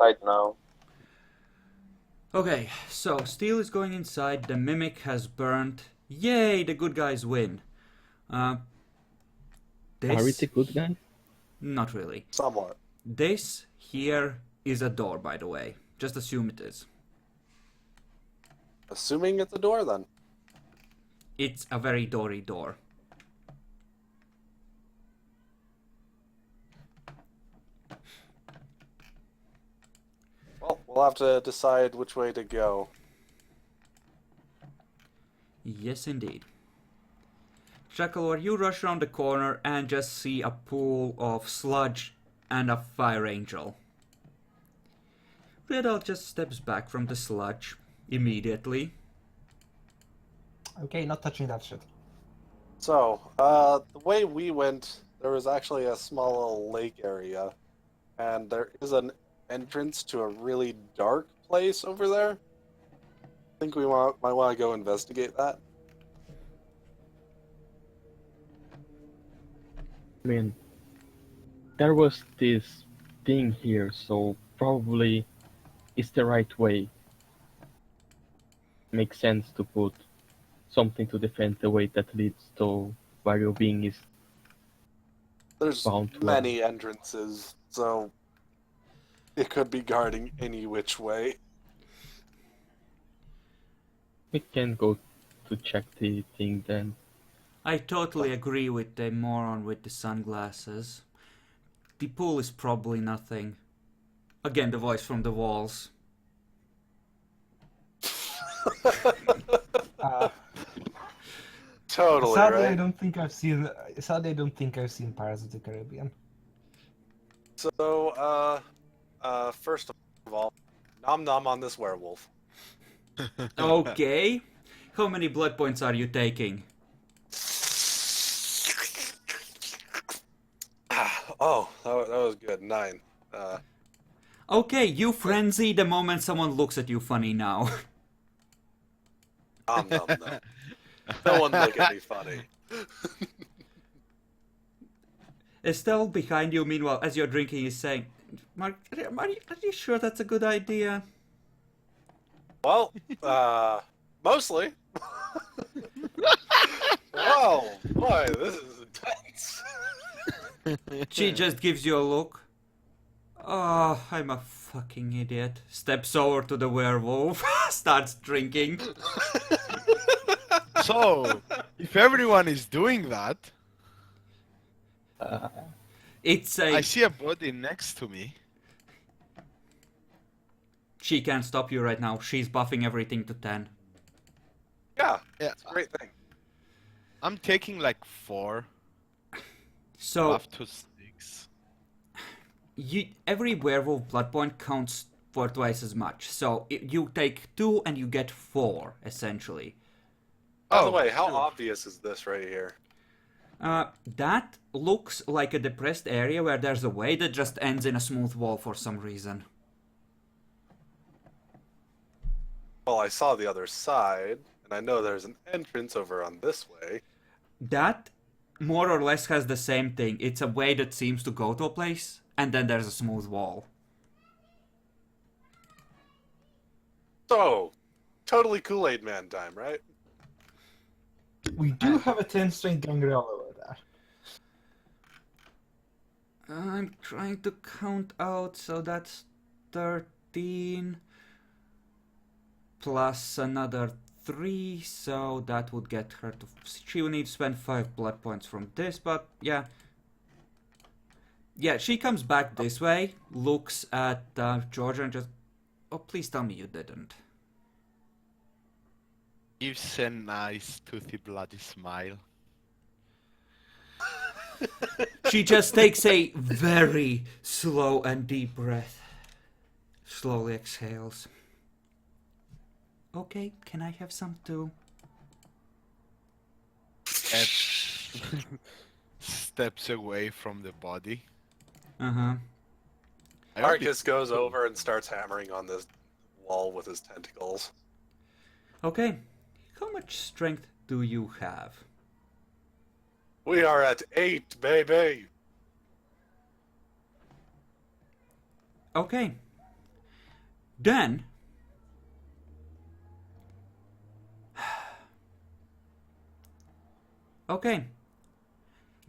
right now. Okay, so Steel is going inside. The Mimic has burned. Yay, the good guys win. Uh, Are we the this, good guys? not really. Somewhat. This here is a door, by the way. Just assume it is. Assuming it's a door, then. It's a very doory door. Well, we'll have to decide which way to go. Yes, indeed. Shakalor, you rush around the corner and just see a pool of sludge and a fire angel. Riddle just steps back from the sludge immediately. Okay, not touching that shit. So, the way we went, there was actually a small little lake area, and there is an entrance to a really dark place over there. I think we might want to go investigate that. I mean, there was this thing here, so probably it's the right way. Makes sense to put something to defend the way that leads to where your being is There's bound to. many entrances, so it could be guarding any which way. We can go to check the thing then. I totally agree with the moron with the sunglasses. The pool is probably nothing. Again, the voice from the walls. Totally Sadly, I right. don't think I've seen. Sadly, I don't think I've seen Pirates of the Caribbean. So, first of all, nom nom on this werewolf. Okay. How many blood points are you taking? Oh, that was good. 9. Okay, you frenzy the moment someone looks at you funny now. Nom nom nom. No one look at me funny. Estelle behind you, meanwhile, as you're drinking, is saying, Mark, are you sure that's a good idea? Well, mostly. Whoa, boy, this is intense. She just gives you a look. Oh, I'm a fucking idiot. Steps over to the werewolf, starts drinking. So, if everyone is doing that, It's I a... see a body next to me. She can't stop you right now. She's buffing everything to 10. Yeah, Yeah, it's a great thing. I'm taking like 4 So, up to 6. every werewolf blood point counts for twice as much. So, you take 2 and you get 4, essentially. By the Oh, way, how sure. obvious is this right here? That looks like a depressed area where there's a way that just ends in a smooth wall for some reason. Well, I saw the other side, and I know there's an entrance over on this way. That more or less has the same thing. It's a way that seems to go to a place, and then there's a smooth wall. So, totally Kool-Aid Man time, right? We do have a 10-strength gangrel over there. I'm trying to count out, so that's 13 plus another 3, so that would get her to... She would need to spend 5 blood points from this, but yeah. Yeah, she comes back this way, looks at Georgia and just... Oh, please tell me you didn't. Gives a nice toothy bloody smile. She just takes a very slow and deep breath. Slowly exhales. Okay, can I have some too? Steps away from the body. Uh-huh. I hope Arcus goes over and starts hammering on this wall with his tentacles. Okay, how much strength do you have? We are at 8, baby! Okay, Then okay,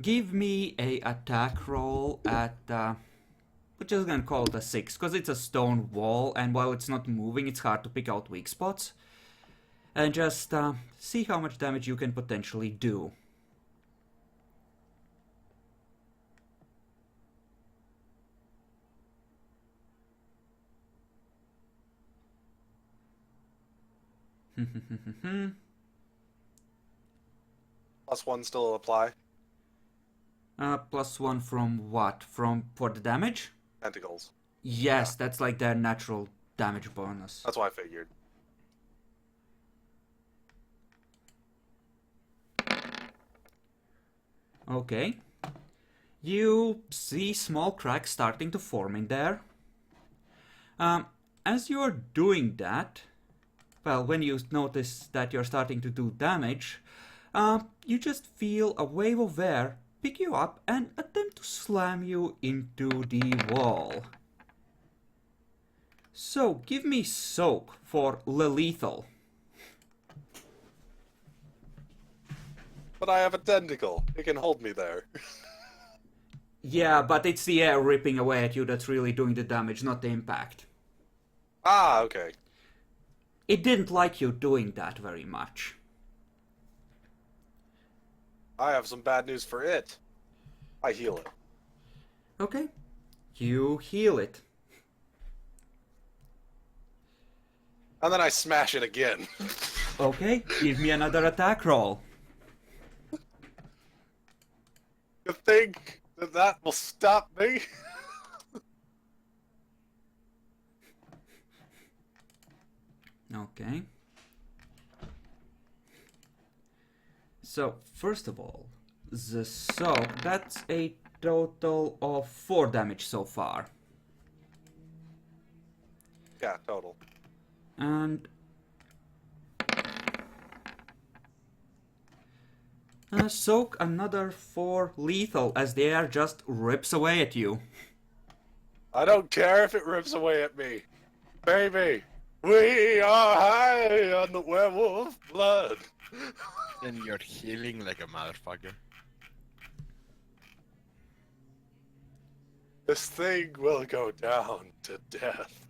give me a attack roll at we're just gonna call it a 6 because it's a stone wall, and while it's not moving, it's hard to pick out weak spots. And just see how much damage you can potentially do. +1 still apply. +1 from what? For the damage? Tentacles. Yes, that's like their natural damage bonus. That's what I figured. Okay. You see small cracks starting to form in there. As you're doing that, well, when you notice that you're starting to do damage, you just feel a wave of air pick you up and attempt to slam you into the wall. So, give me soak for lethal. But I have a tentacle. It can hold me there. Yeah, but it's the air ripping away at you that's really doing the damage, not the impact. Ah, okay. It didn't like you doing that very much. I have some bad news for it. I heal it. Okay. You heal it. And then I smash it again. Okay, give me another attack roll. You think that that will stop me? Okay. So, first of all, the soak, that's a total of 4 damage so far. Yeah, total. And soak another 4 lethal as the air just rips away at you. I don't care if it rips away at me. Baby, we are high on the werewolf blood. And you're healing like a motherfucker. This thing will go down to death.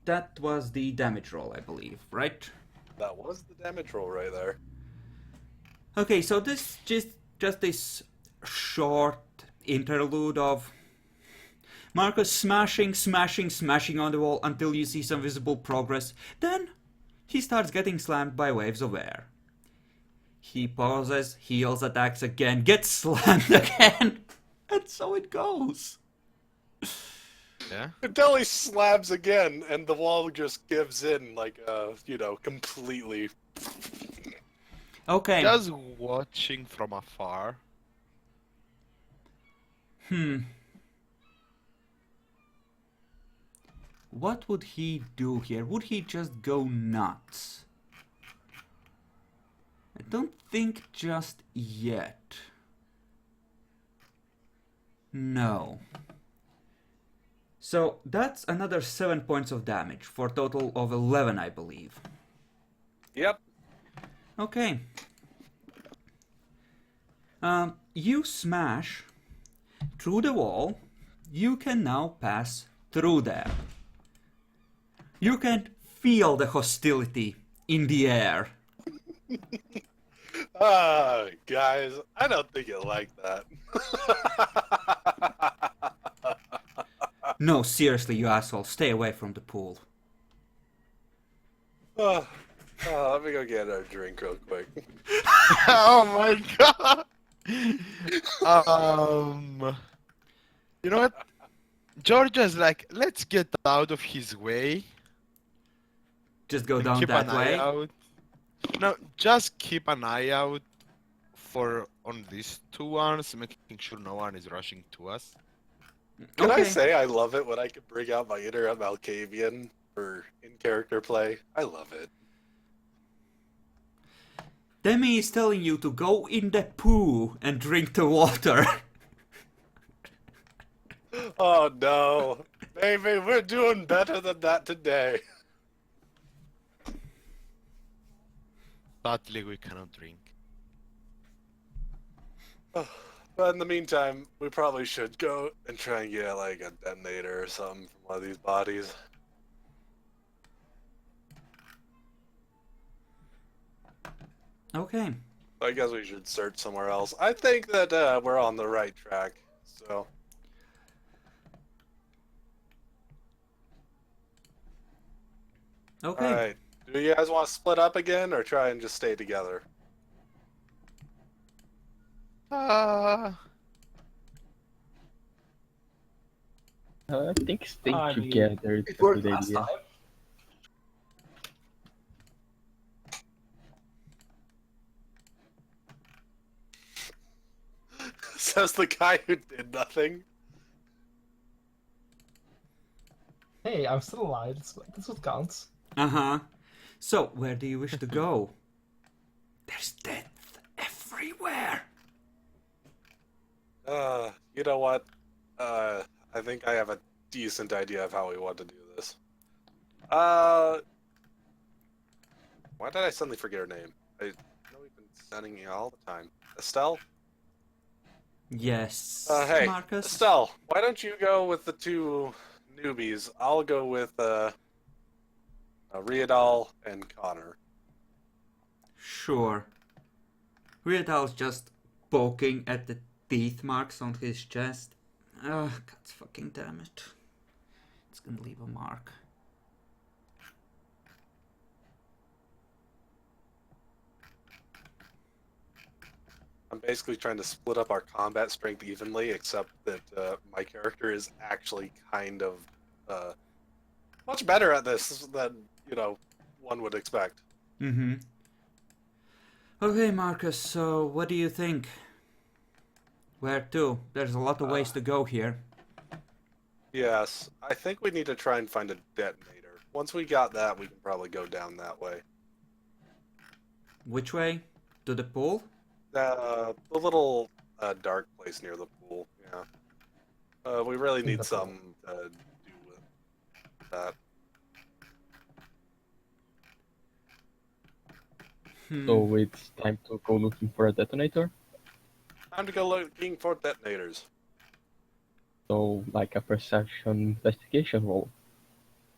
That was the damage roll, I believe, right? That was the damage roll right there. Okay, so this just this short interlude of Marcus smashing on the wall until you see some visible progress. Then he starts getting slammed by waves of air. He pauses, heals, attacks again, gets slammed again, and so it goes. Yeah? Until he slams again, and the wall just gives in, like, completely. Okay. Just watching from afar. What would he do here? Would he just go nuts? I don't think just yet. No. So that's another 7 points of damage for a total of 11, I believe. Yep. Okay. You smash through the wall. You can now pass through there. You can feel the hostility in the air. Ah, guys, I don't think you like that. No, seriously, you asshole. Stay away from the pool. Let me go get a drink real quick. Oh my god! You know what? Georgia's like, let's get out of his way. Just go And down keep that an eye way. out. No, just keep an eye out on these two ones, making sure no one is rushing to us. Can I Okay. say I love it when I can bring out my inner Malkavian for in-character play? I love it. Demi is telling you to go in the poo and drink the water. Oh no. Maybe we're doing better than that today. Sadly, we cannot drink. But in the meantime, we probably should go and try and get like a detonator or something from one of these bodies. Okay. I guess we should search somewhere else. I think that we're on the right track. So, Okay. all right. Do you guys want to split up again or try and just stay together? I think staying I mean, together is It a worked good last idea. time. Says the guy who did nothing. Hey, I'm still alive. That's what counts. Uh-huh. So, where do you wish to go? There's death everywhere. You know what? I think I have a decent idea of how we want to do this. Why did I suddenly forget her name? I know we've been sending you all the time. Estelle? Yes, Hey, Marcus? Estelle, why don't you go with the two newbies? I'll go with, Riadal and Connor. Sure. Riedal's just poking at the teeth marks on his chest. Ugh, God fucking damn it. It's gonna leave a mark. I'm basically trying to split up our combat strength evenly, except that my character is actually kind of much better at this than, one would expect. Mm-hmm. Okay, Marcus, so what do you think? Where to? There's a lot of ways to go here. Yes, I think we need to try and find a detonator. Once we got that, we can probably go down that way. Which way? To the pool? The little dark place near the pool, yeah. We really need the pool. something to do with that. So it's time to go looking for a detonator. Time to go looking for detonators. So like a perception investigation roll.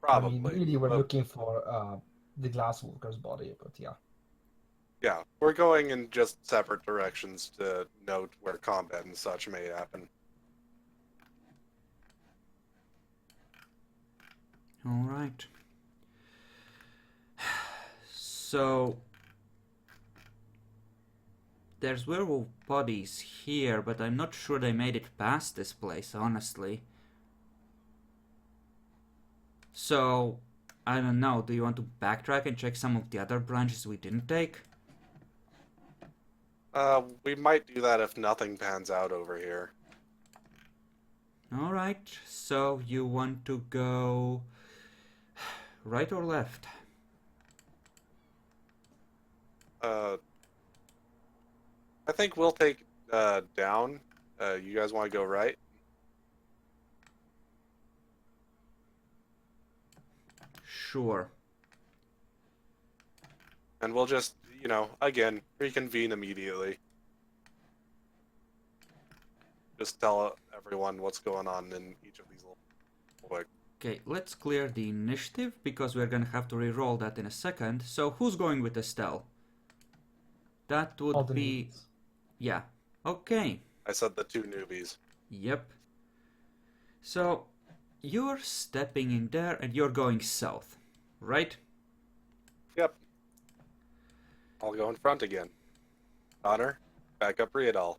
Probably. I mean, really, we're But, looking for the glass walker's body, but yeah. yeah, we're going in just separate directions to note where combat and such may happen. Alright. So... there's werewolf bodies here, but I'm not sure they made it past this place, honestly. So, I don't know, do you want to backtrack and check some of the other branches we didn't take? We might do that if nothing pans out over here. Alright, so you want to go... right or left? I think we'll take down. You guys want to go right? Sure. And we'll just, again, reconvene immediately. Just tell everyone what's going on in each of these little quick. Okay, let's clear the initiative, because we're gonna have to re-roll that in a second. So, who's going with Estelle? That All would the be... needs. yeah. Okay. I said the two newbies. Yep. So, you're stepping in there and you're going south, right? Yep. I'll go in front again. Connor, back up Riadal.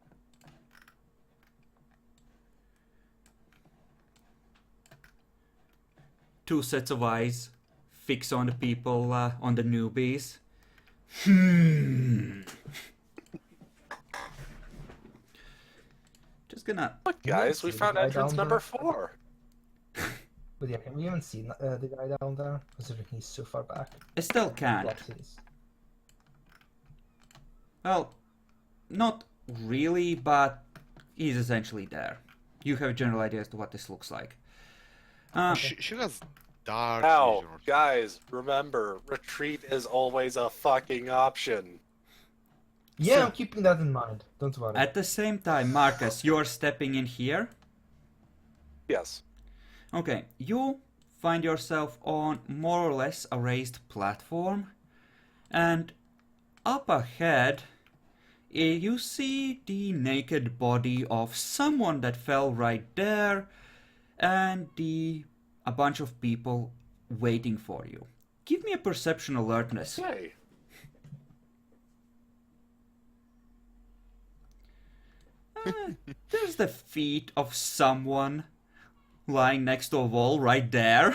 Two sets of eyes fix on the people, on the newbies. Just gonna... Look, guys, we see found the guy entrance down number there. 4. But yeah, we haven't seen the guy down there, considering he's so far back. Estelle can't. Well, he's- Well, not really, but he's essentially there. You have a general idea as to what this looks like. She has dark Now, vision. guys, remember, retreat is always a fucking option. Yeah, So- I'm keeping that in mind. Don't worry. At the same time, Marcus, you're stepping in here. Yes. Okay, you find yourself on more or less a raised platform, and up ahead, you see the naked body of someone that fell right there, and a bunch of people waiting for you. Give me a perception alertness. Yay. There's the feet of someone lying next to a wall right there.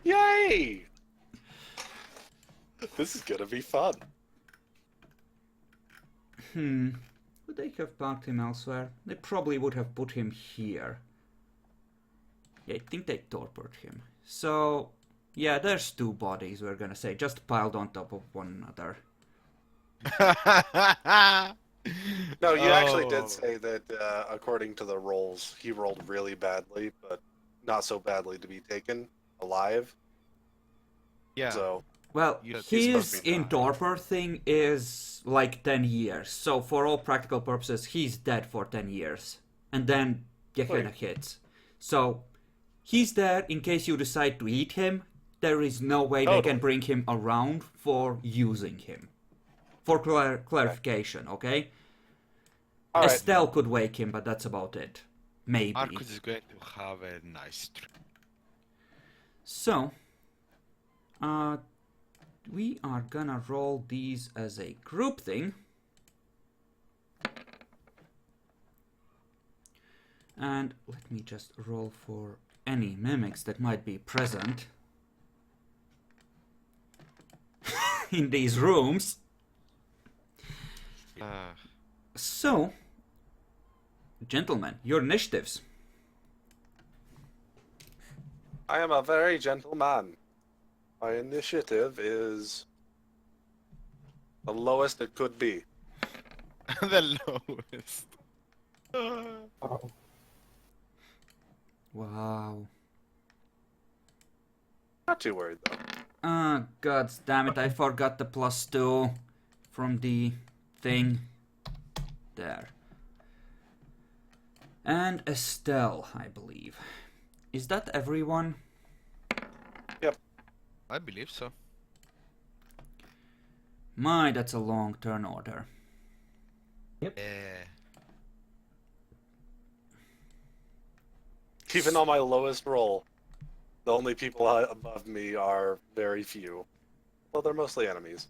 Yay! This is gonna be fun. Would they have parked him elsewhere? They probably would have put him here. Yeah, I think they tortured him. So, yeah, there's two bodies, we're gonna say, just piled on top of one another. No, you actually Oh. did say that according to the rolls, he rolled really badly, but not so badly to be taken alive. Yeah. So, Well, Yeah, he's his supposed to be in dead. torpor thing is like 10 years. So, for all practical purposes, he's dead for 10 years. And then Gehenna Wait. hits. So, he's there in case you decide to eat him. There is no way they can Totally. bring him around for using him. For clarification, okay? all right. Estelle could wake him, but that's about it. Maybe. Marcus is going to have a nice trip. So, we are gonna roll these as a group thing. And let me just roll for any mimics that might be present in these rooms. So, gentlemen, your initiatives. I am a very gentle man. My initiative is the lowest it could be. The lowest. Oh. Wow. Not too worried though. Ah, god damn it, I forgot the +2 from the thing. There. And Estelle, I believe. Is that everyone? I believe so. My, that's a long turn order. Even on my lowest roll, the only people above me are very few. Well, they're mostly enemies.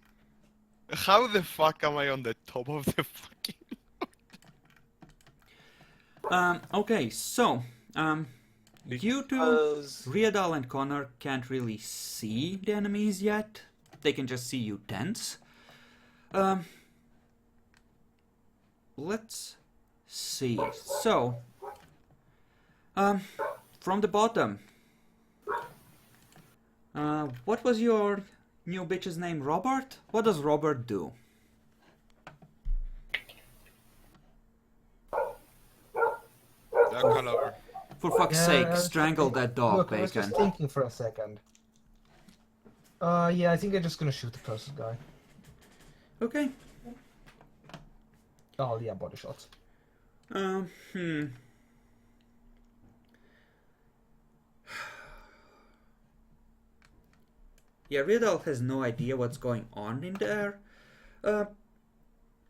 How the fuck am I on the top of the fucking... Okay, so, you two, Because Riadal and Connor, can't really see the enemies yet. They can just see you tense. Let's see. So, from the bottom, what was your new bitch's name? Robert? What does Robert do? That color. For fuck's Yeah, sake, I was strangle thinking- that dog, Look, I was Bacon. just thinking for a second. Yeah, I think I'm just gonna shoot the closest guy. Okay. Oh, yeah, body shots. Yeah, Riddle has no idea what's going on in there.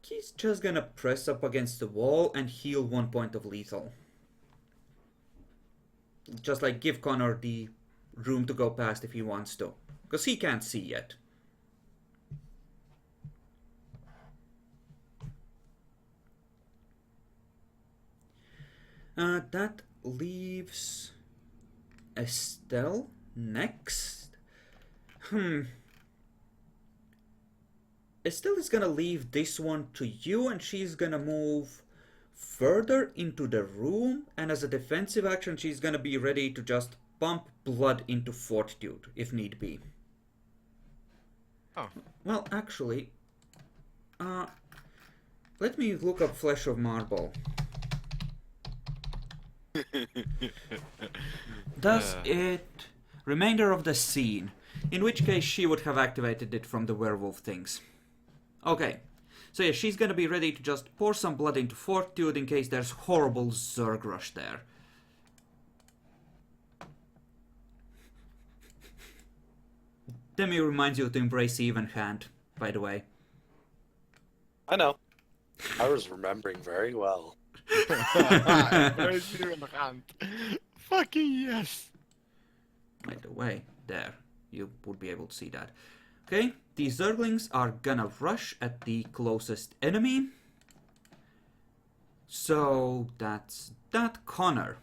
He's just gonna press up against the wall and heal 1 point of lethal. Just like give Connor the room to go past if he wants to. Because he can't see yet. That leaves Estelle next. Estelle is gonna leave this one to you, and she's gonna move further into the room, and as a defensive action she's gonna be ready to just pump blood into Fortitude if need be. Oh. Well, actually, let me look up Flesh of Marble. Does Uh, it... Remainder of the scene. In which case she would have activated it from the werewolf things. Okay. So yeah, she's gonna be ready to just pour some blood into Fortitude in case there's horrible Zerg rush there. Demi reminds you to embrace even hand, by the way. I know. I was remembering very well. Very serious hand. Fucking yes. By the way, there. You would be able to see that. Okay, these Zerglings are gonna rush at the closest enemy. So that's that. Connor.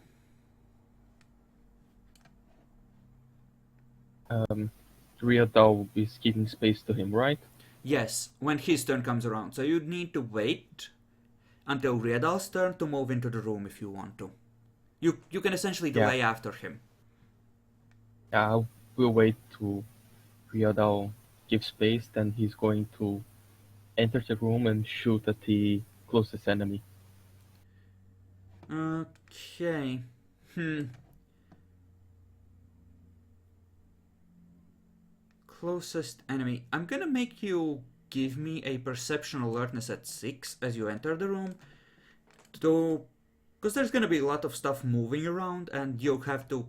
Riadal is giving space to him, right? Yes, when his turn comes around. So you need to wait until Riadal's turn to move into the room if you want to. You can essentially delay after him. Yeah, we'll wait to Riadal give space, then he's going to enter the room and shoot at the closest enemy. Okay. Closest enemy. I'm gonna make you give me a perception alertness at 6 as you enter the room. Because there's gonna be a lot of stuff moving around and you'll have to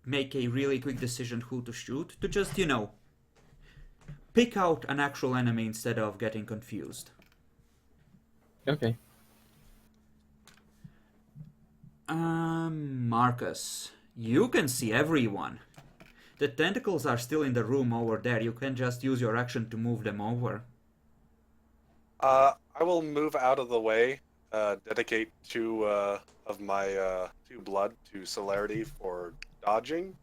make a really quick decision who to shoot to just, pick out an actual enemy instead of getting confused. Okay. Marcus, you can see everyone. The tentacles are still in the room over there. You can just use your action to move them over. I will move out of the way, dedicate 2 of my 2 blood to celerity for dodging,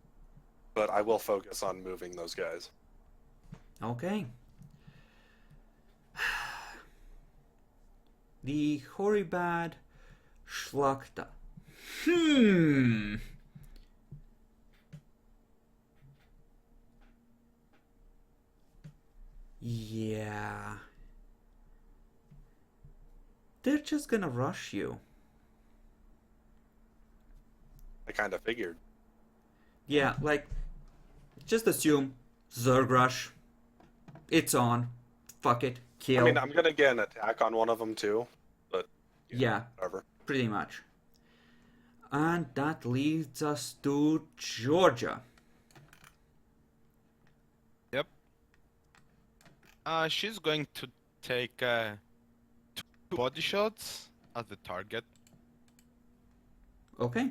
but I will focus on moving those guys. Okay. The Horribad Schlachta. Yeah. They're just gonna rush you. I kind of figured. Yeah, just assume Zerg rush. It's on. Fuck it. Kill. I mean, I'm gonna get an attack on one of them too, but yeah, whatever. pretty much. And that leads us to Georgia. Yep. She's going to take 2 body shots at the target. Okay.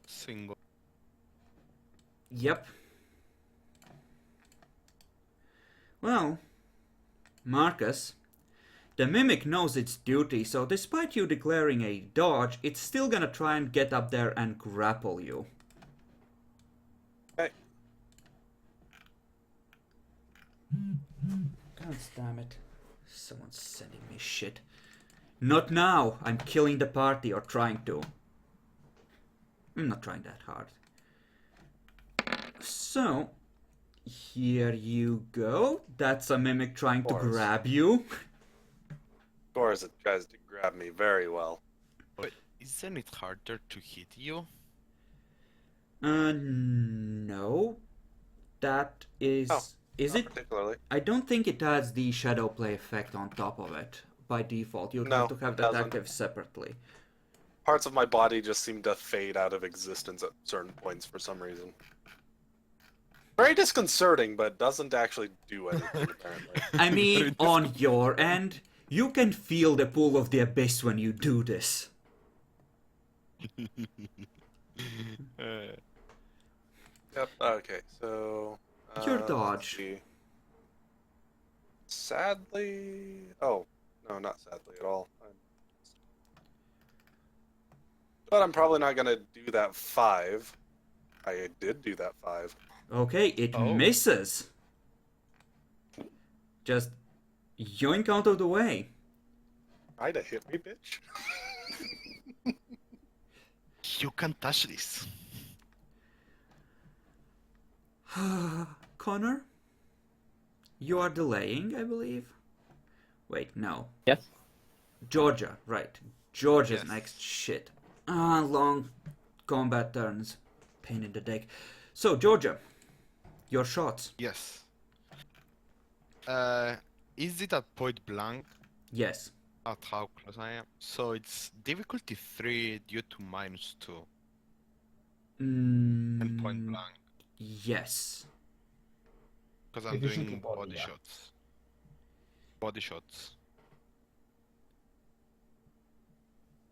Single. Yep. Well, Marcus, the Mimic knows its duty, so despite you declaring a dodge, it's still gonna try and get up there and grapple you. Okay. God damn it. Someone's sending me shit. Not now! I'm killing the party, or trying to. I'm not trying that hard. So, here you go. That's a Mimic trying to grab you. Of course, it tries to grab me very well. But isn't it harder to hit you? No. That is... Oh, is not it? particularly. I don't think it has the shadow play effect on top of it. By default, you'd No, have to have it that doesn't. active separately. Parts of my body just seem to fade out of existence at certain points for some reason. Very disconcerting, but doesn't actually do anything, apparently. I mean, on your end, you can feel the pull of the abyss when you do this. Yep, okay, so... Your let's dodge. see. Sadly... Oh, no, not sadly at all. But I'm probably not gonna do that 5. I did do that 5. Okay, it misses. Just yoink out of the way. Try to hit me, bitch. You can't touch this. Connor, You are delaying, I believe. Wait, no. Yes. Georgia, right. Georgia's Yes. next. Shit. Long combat turns. Pain in the dick. So, Georgia, your shots. Yes. Is it at point blank? Yes. At how close I am? So it's difficulty 3 due to -2 and point blank. Yes. Because I'm Efficiently doing body, body yeah. shots. Body shots.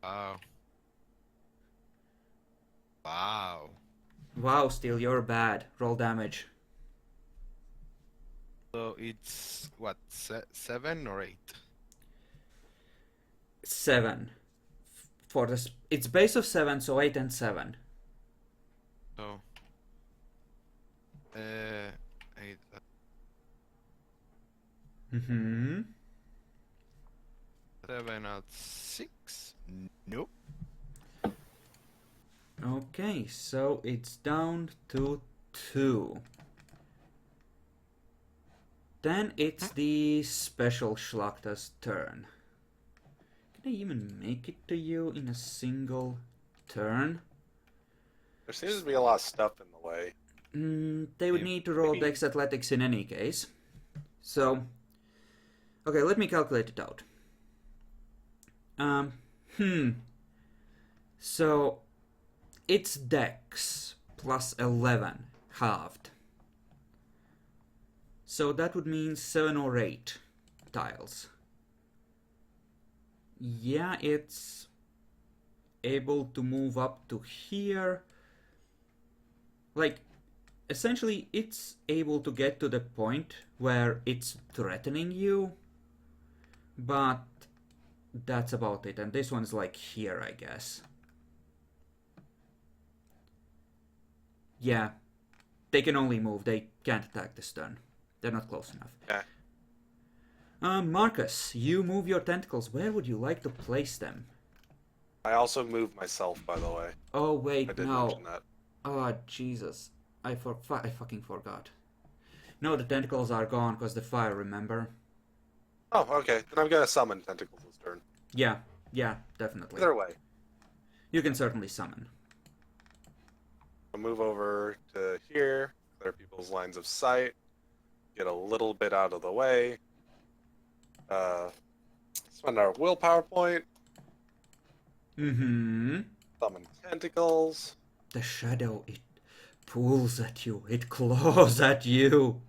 Wow. Wow. Wow, Steel, you're bad. Roll damage. So it's what, 7 or 8? 7. For this, it's base of 7, so 8 and 7. So 8. Mm-hmm. 7 at 6? Nope. Okay, so it's down to 2. Then it's the special Schlachta's turn. Can I even make it to you in a single turn? There seems to be a lot of stuff in the way. They would Yeah, need to roll maybe- Dex Athletics in any case. So, okay, let me calculate it out. So, it's Dex plus 11 halved. So that would mean 7 or 8 tiles. Yeah, it's able to move up to here. Like, essentially, it's able to get to the point where it's threatening you, but that's about it. And this one's like here, I guess. Yeah, they can only move, they can't attack this turn. They're not close enough. Okay. Marcus, you move your tentacles. Where would you like to place them? I also moved myself, by the way. Oh, I wait, did no. mention that. Oh, Jesus. I fucking forgot. No, the tentacles are gone because the fire, remember? Oh, okay. Then I'm gonna summon tentacles this turn. Yeah, definitely. Either way, You can certainly summon. I'll move over to here, clear people's lines of sight, get a little bit out of the way. Spend our willpower point, Mm-hmm. summon tentacles. The shadow, it pulls at you. It claws at you.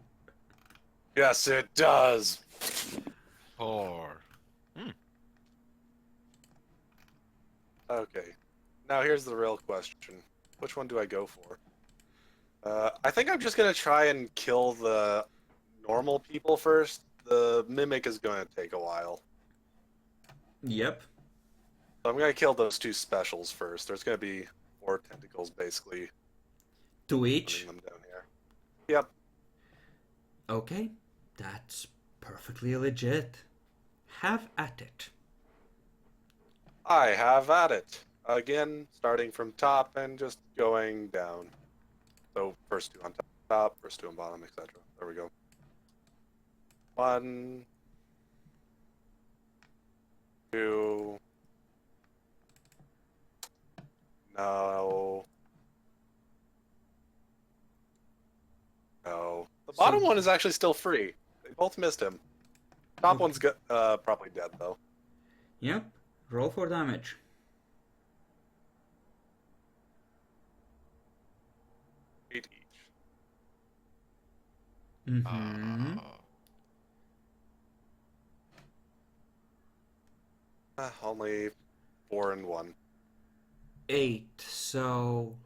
Yes, it does. 4. Okay. Now here's the real question. Which one do I go for? I think I'm just gonna try and kill the normal people first. The mimic is gonna take a while. Yep. So I'm gonna kill those 2 specials first. There's gonna be 4 tentacles basically 2 each. putting them down here. Yep. Okay, that's perfectly legit. Have at it. I have at it. Again, starting from top and just going down. So first 2 on top, first 2 on bottom, etc. There we go. 1, 2. No. No. The bottom one is actually still free. They both missed him. Top one's probably dead though. Yep. Roll for damage. 8 each. Mm-hmm. Only 4 and 1. 8. So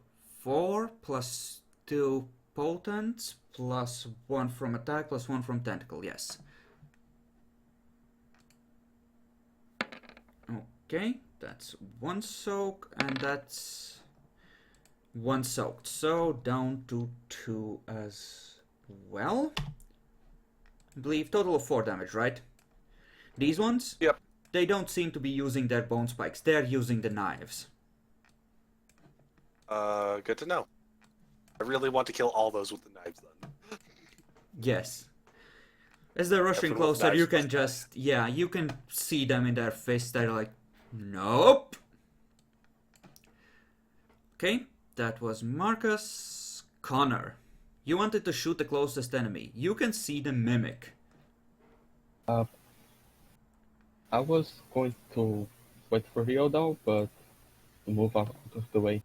4 plus 2 potents plus 1 from attack plus 1 from tentacle. Yes. Okay, that's 1 soak and that's 1 soaked. So down to 2 as well. I believe total of 4 damage, right? These ones? Yep. They don't seem to be using their bone spikes. They're using the knives. Good to know. I really want to kill all those with the knives then. Yes. As they're rushing If it was closer, you nice, can it's just, yeah, you can see them in their fists. They're like, nope. Okay, that was Marcus. Connor, you wanted to shoot the closest enemy. You can see the mimic. I was going to wait for Ryodao, but to move out of the way.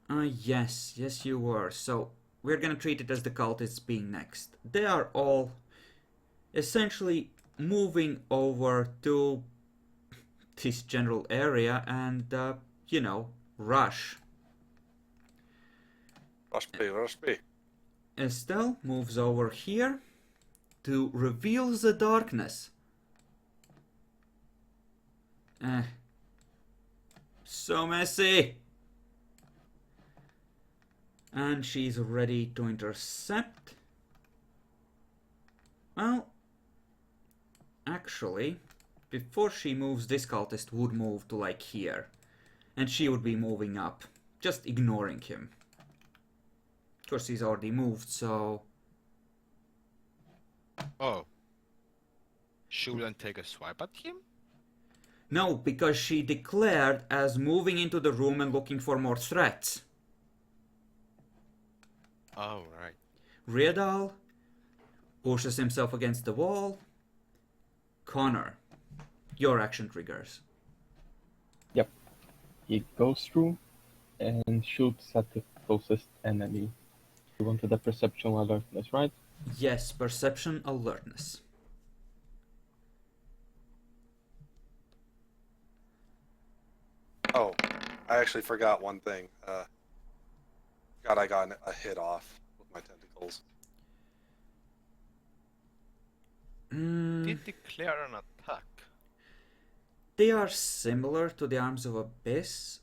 Yes, you were. So we're gonna treat it as the cultists being next. They are all essentially moving over to this general area and, rush. Rush B. Estelle moves over here to reveal the darkness. So messy. And she's ready to intercept. Well, actually, before she moves, this cultist would move to like here. And she would be moving up, just ignoring him. Of course, he's already moved, so... Oh. Shouldn't take a swipe at him? No, because she declared as moving into the room and looking for more threats. Oh, right. Riedal pushes himself against the wall. Connor, your action triggers. Yep. He goes through and shoots at the closest enemy. You wanted a perception alertness, right? Yes, perception alertness. Oh, I actually forgot one thing. God, I got a hit off with my tentacles. Did declare an attack. They are similar to the Arms of Abyss.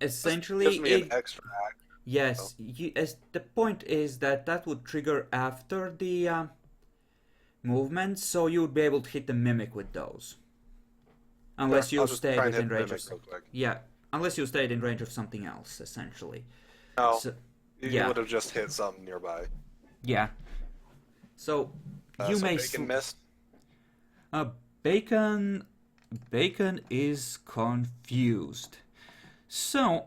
Essentially, Gives me an extra act. yes. As the point is that would trigger after the movement, so you would be able to hit the mimic with those, unless Yeah, you I'll just stay try and within hit range mimic of. real quick. Yeah, unless you stayed in range of something else, essentially. No, So, you yeah. would have just hit something nearby. yeah. So you So may Bacon missed. Bacon is confused. So,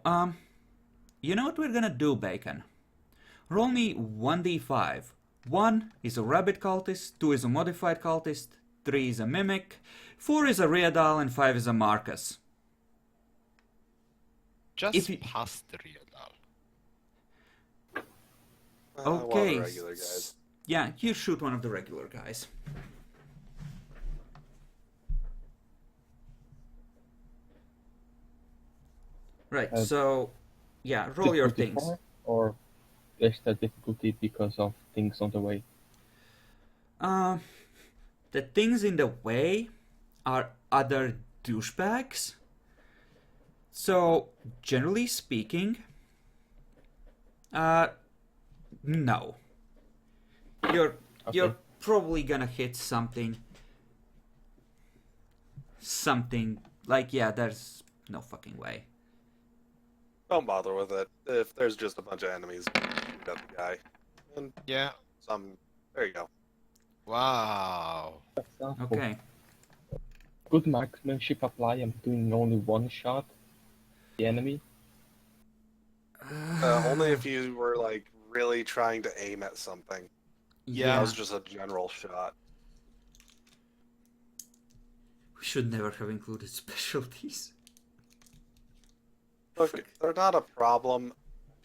you know what we're gonna do, Bacon? Roll me 1d5. 1 is a rabbit cultist, 2 is a modified cultist, 3 is a mimic, 4 is a Riadal, and 5 is a Marcus. Just If you- past the Riadal. One of Okay. the regular guys. Yeah, you shoot one of the regular guys. Right, so, yeah, roll your Difficulty things. 4, or extra difficulty because of things on the way? The things in the way are other douchebags. So, generally speaking, no. You're probably gonna hit something like, yeah, there's no fucking way. Don't bother with it. If there's just a bunch of enemies, shoot at the guy. And Yeah. there you go. Wow. That's helpful. Okay. Good marksmanship apply. I'm doing only one shot. The enemy. Only if you were like really trying to aim at something. That Yeah, was just a general shot. we should never have included specialties. Look, they're not a problem.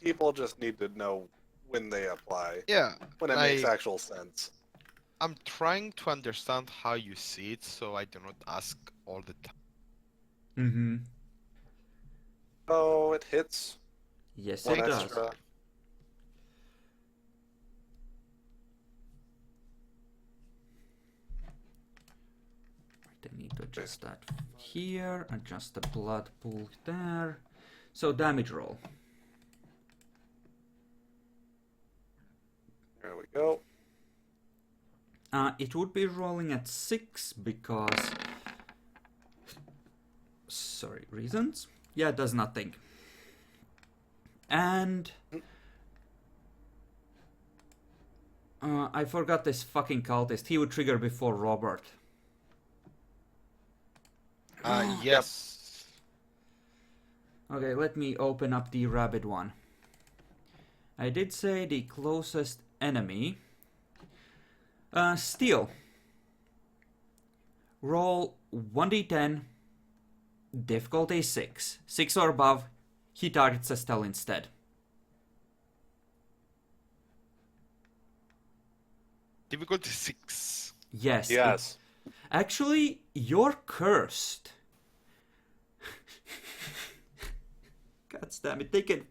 People just need to know when they apply, Yeah. when it like, makes actual sense. I'm trying to understand how you see it, so I do not ask all the time. Mm-hmm. Oh, it hits Yes, one it does. extra. I need to adjust that here, adjust the blood pool there. So damage roll. There we go. It would be rolling at 6 because... Sorry, reasons? Yeah, it does nothing. And... I forgot this fucking cultist. He would trigger before Robert. Yes. Okay, let me open up the rabbit one. I did say the closest enemy. Steel. Roll 1d10. Difficulty 6. 6 or above. He targets Estelle instead. Difficulty 6. Yes. Yes. Actually, you're cursed. God damn it. They can...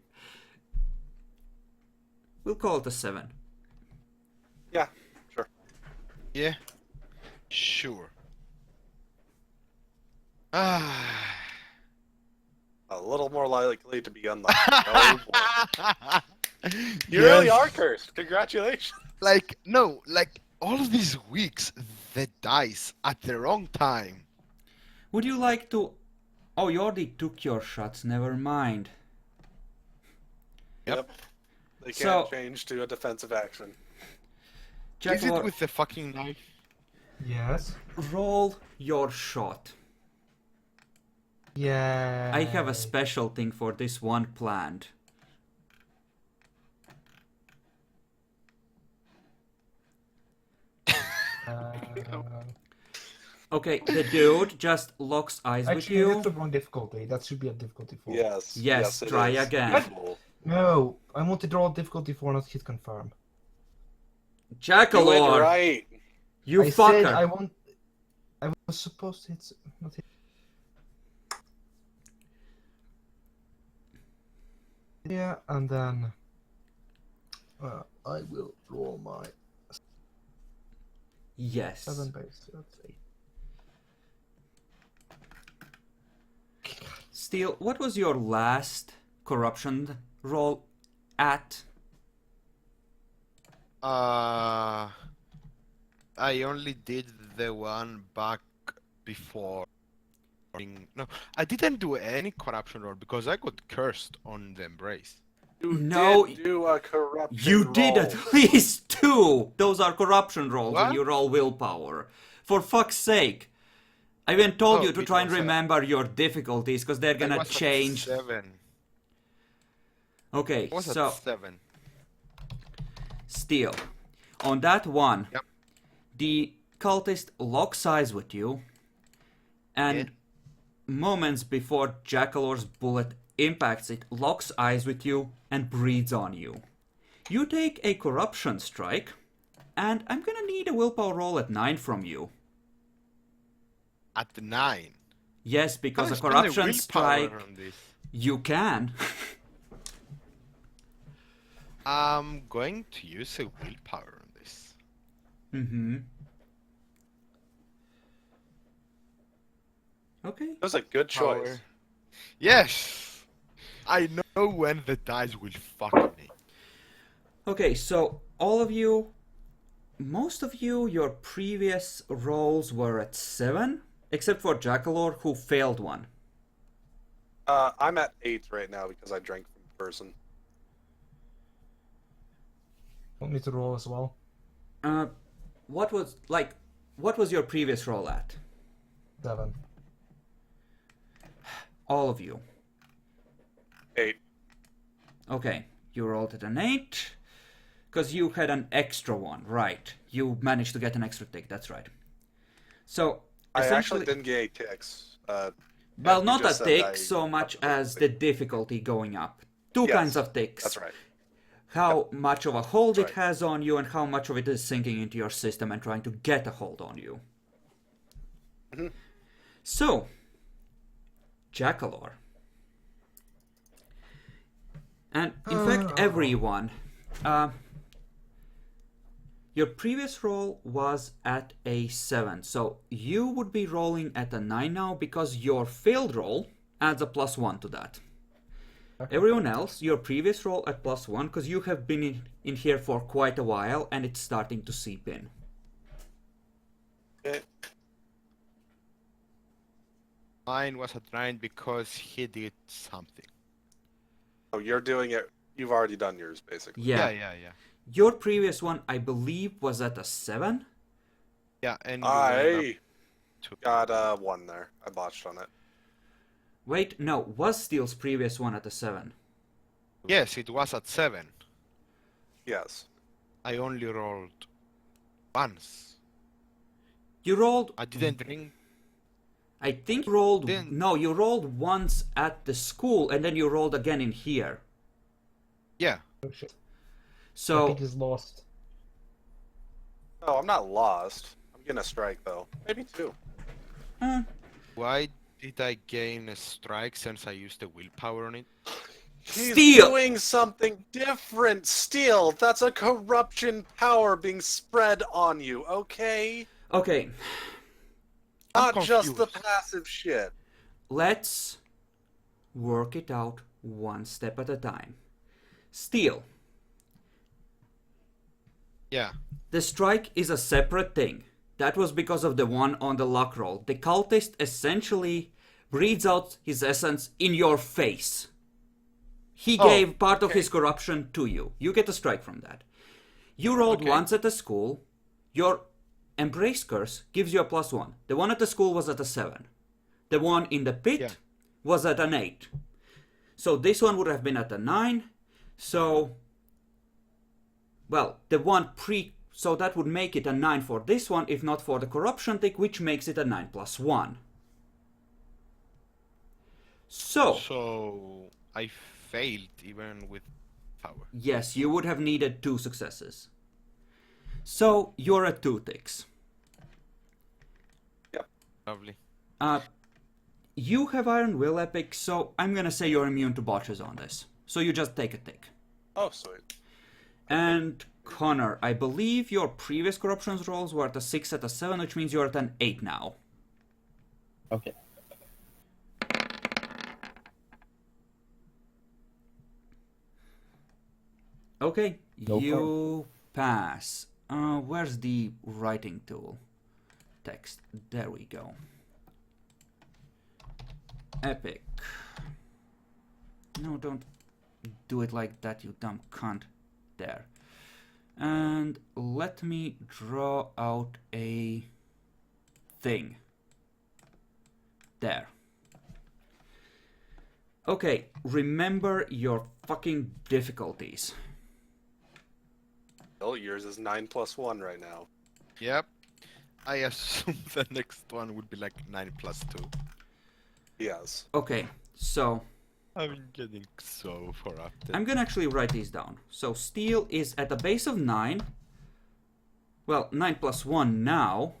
We'll call it a 7. Yeah, sure. Yeah. Sure. Ah. A little more likely to be unlucky. Oh, boy. You really are cursed. Congratulations. Like, no, like, all of these weeks, the dice at the wrong time. Would you like to... Oh, you already took your shots. Never mind. Yep. They So- can't change to a defensive action. Is it Jaguar, with the fucking knife? Yes. roll your shot. Yeah. I have a special thing for this one planned. Okay, the dude just locks eyes with Actually, you. that's the wrong difficulty. That should be a difficulty 4. Yes. Yes, it try is. again. Cool. No, I want to draw difficulty 4, not hit confirm. Do it Jackalor, right. you I said fucker. I want. I was supposed to hit. Not hit. Yeah, and then I will roll my Yes. 7 base. That's 8. Steel, what was your last corruption roll at? I only did the one back before. No, I didn't do any corruption roll because I got cursed on the embrace. You No, did do a corruption You did roll. at least 2! Those are corruption rolls when What? you roll willpower. For fuck's sake. I even told Oh, you to it try and was a- remember your difficulties, because they're I gonna was at change. 7. Okay, I was so, at 7. Steel. On that one, Yep. the cultist locks eyes with you, and Yeah. moments before Jackalor's bullet impacts it, locks eyes with you and breathes on you. You take a corruption strike, and I'm gonna need a willpower roll at 9 from you. At 9. Yes, because Can I a spend corruption willpower strike, on this? you can. I'm going to use a willpower on this. Mm-hmm. Okay. That was a good choice. Power. Yes! I know when the dice will fuck me. Okay, so all of you, most of you, your previous rolls were at 7, except for Jackalor, who failed one. I'm at 8 right now because I drank from the person. Want me to roll as well? What was your previous roll at? 7. All of you. 8. Okay, you rolled at an 8, because you had an extra one, right? You managed to get an extra tick, that's right. So, I essentially, actually didn't get 8 ticks. well, you not a just said tick I so much got the as tick. the difficulty going up. Two Yes, kinds of ticks. That's right. How much of a hold That's it right. has on you and how much of it is sinking into your system and trying to get a hold on you. Mhm. So, Jackalor. And in fact, everyone. Your previous roll was at a 7, so you would be rolling at a 9 now because your failed roll adds a +1 to that. Everyone else, your previous roll at +1 because you have been in here for quite a while and it's starting to seep in. Okay. Mine was at 9 because he did something. Oh, you're doing it. You've already done yours, basically. Yeah. Yeah. Your previous one, I believe, was at a 7? Yeah, and you went up I to... got 1 there. I botched on it. Wait, no, was Steel's previous one at a 7? Yes, it was at 7. Yes. I only rolled once. You rolled... I didn't ring. I think you rolled... Didn't- No, you rolled once at the school, and then you rolled again in here. Yeah. Oh shit. I So, think he's lost. No, I'm not lost. I'm getting a strike, though. Maybe 2. Why did I gain a strike since I used the willpower on it? He's Steel! doing something different, Steel! That's a corruption power being spread on you, okay? okay, I'm Not just the confused. passive shit. let's work it out one step at a time. Steel, Yeah. the strike is a separate thing. That was because of the one on the luck roll. The cultist essentially breathes out his essence in your face. He Oh, gave part of okay. his corruption to you. You get a strike from that. You rolled Okay. once at the school. Your embrace curse gives you a +1. The one at the school was at a 7. The one in the pit Yeah. was at an 8. So this one would have been at a 9. So, well, the one so that would make it a 9 for this one, if not for the corruption tick, which makes it a 9 + 1. So, So I failed even with power. yes, you would have needed 2 successes. So, you're at 2 ticks. Lovely. You have Iron Will Epic, so I'm gonna say you're immune to botches on this. So you just take a tick. Oh, sweet. And Connor, I believe your previous corruptions rolls were at a 6 at a 7, which means you're at an 8 now. Okay. Okay, No you pass. Where's the writing tool? Text. There we go. Epic. No, don't do it like that, you dumb cunt. There. And let me draw out a thing. There. Okay, remember your fucking difficulties. Oh, yours is 9 + 1 right now. Yep. I assume the next one would be like 9 + 2. Yes. Okay, so I'm getting so far up there. I'm gonna actually write these down. So steel is at a base of 9. Well, 9 + 1 now.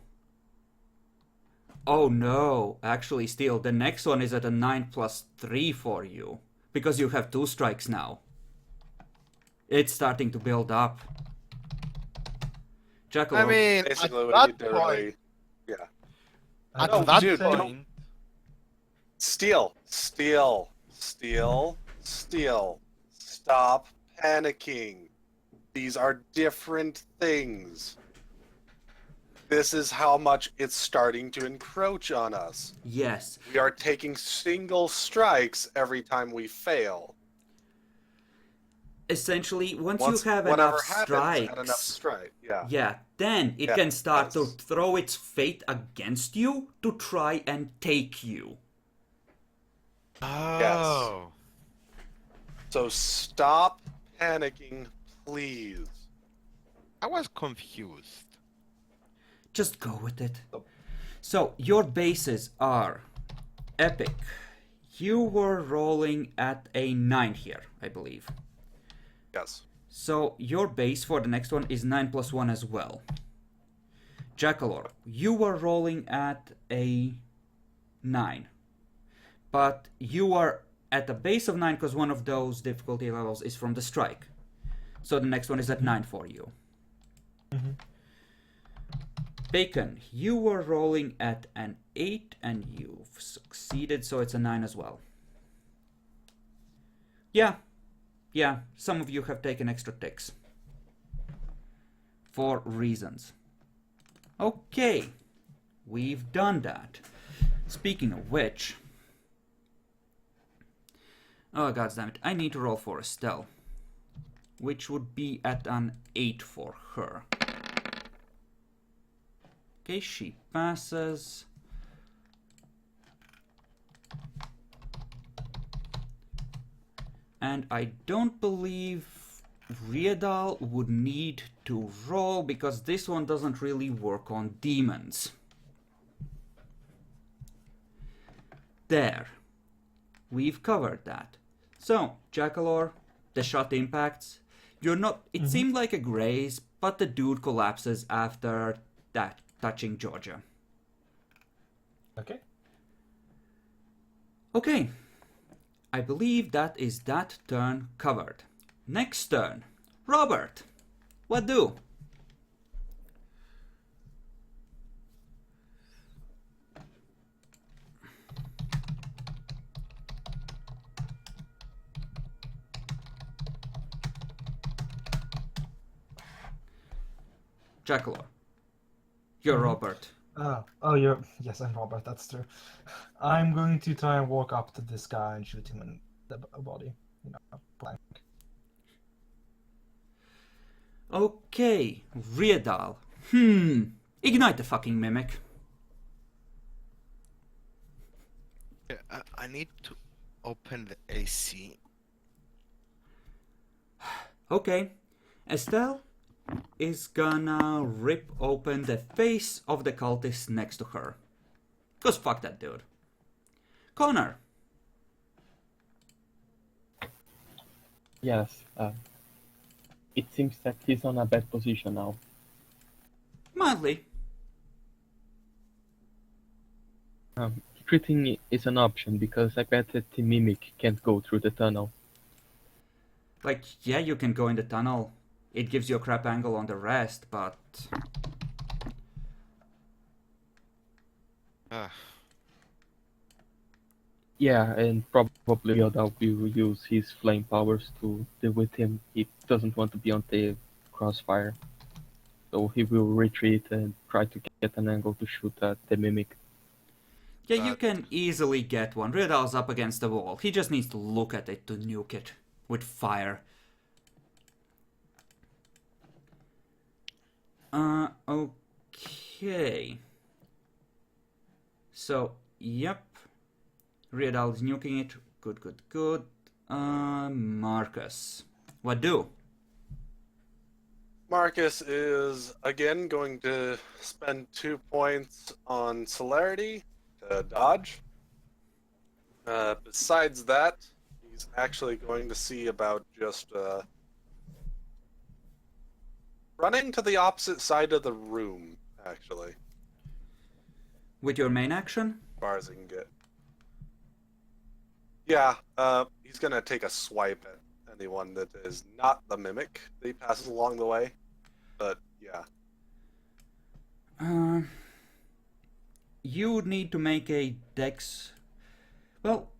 Oh no, actually steel, the next one is at a 9 + 3 for you. Because you have 2 strikes now. It's starting to build up. Jackal, I mean, Basically, at what you that did point, really... Yeah. at No, that dude, don't- point, Steel. Steel. Steel. Steel. Stop panicking. These are different things. This is how much it's starting to encroach on us. yes. We are taking single strikes every time we fail. Essentially, once Once you have whatever enough happens, strikes, at enough strike. Yeah. yeah, then it Yeah, can start to yes. throw its fate against you to try and take you. oh, So stop panicking, please. I was confused. Just go with it. So, your bases are Epic. You were rolling at a 9 here, I believe. Yes. So, your base for the next one is 9 + 1 as well. Jackalor, you were rolling at a 9. But you are at a base of 9 because one of those difficulty levels is from the strike. So the next one is at 9 for you. Bacon, you were rolling at an 8 and you've succeeded, so it's a 9 as well. Yeah, some of you have taken extra ticks. For reasons. Okay, we've done that. Speaking of which... Oh, goddammit, I need to roll for Estelle. which would be at an 8 for her. Okay, she passes. And I don't believe Riedal would need to roll because this one doesn't really work on demons. There. We've covered that. So, Jackalor, the shot impacts. You're not. It seemed like a graze, but the dude collapses after that touching Georgia. Okay. Okay. I believe that is that turn covered. Next turn. Robert. What do? Jackalor. You're Robert. Yes, I'm Robert. That's true. I'm going to try and walk up to this guy and shoot him in the body. Blank. Okay, Riedal. Ignite the fucking mimic. I need to open the AC. Okay, Estelle is gonna rip open the face of the cultist next to her. Cause fuck that dude. Connor. Yes, it seems that he's on a bad position now. Mildly. Retreating is an option because I bet that the mimic can't go through the tunnel. Like, yeah, you can go in the tunnel. It gives you a crap angle on the rest, but... Yeah, and probably Yoda will use his flame powers to deal with him. He doesn't want to be on the crossfire. So he will retreat and try to get an angle to shoot at the mimic. Yeah, you can easily get one. Riedal's up against the wall. He just needs to look at it to nuke it with fire. Okay. So, yep. Riedal is nuking it. Good, good, good. Marcus. What do? Marcus is again going to spend 2 points on celerity to dodge. Besides that, he's actually going to see about just running to the opposite side of the room, actually, With your main action? as far as he can get. Yeah, he's going to take a swipe at anyone that is not the mimic that he passes along the way. But, yeah. You would need to make a dex. Well,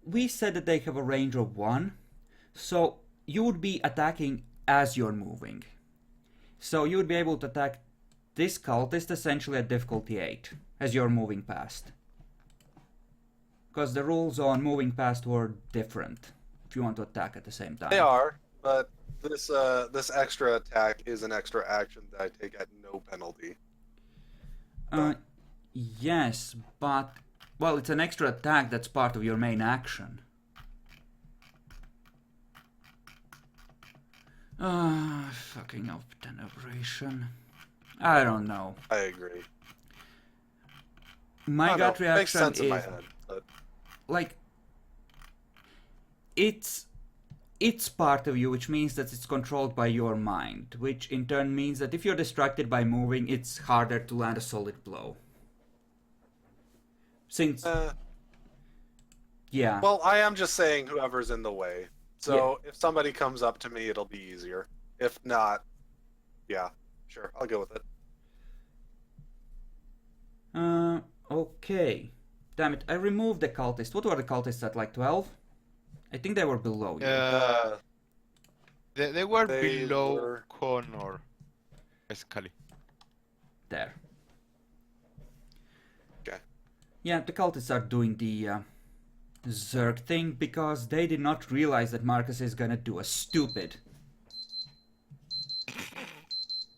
we said that they have a range of 1, so you would be attacking as you're moving. So you would be able to attack this cultist essentially at difficulty 8 as you're moving past. Because the rules on moving past were different if you want to attack at the same time. They are, but this extra attack is an extra action that I take at no penalty. Yes, but... Well, it's an extra attack that's part of your main action. Fucking obtenebration. I don't know. I agree. My I don't gut know. reaction Makes sense is... in my head, but like, it's part of you, which means that it's controlled by your mind, which in turn means that if you're distracted by moving, it's harder to land a solid blow. Since yeah, well, I am just saying whoever's in the way. So if somebody comes up to me, it'll be easier. If not, yeah, sure, I'll go with it. okay. Damn it, I removed the cultist. What were the cultists at, like 12? I think they were below you. They were They below were- Connor, basically. There. Okay. Yeah, the cultists are doing the Zerg thing because they did not realize that Marcus is gonna do a stupid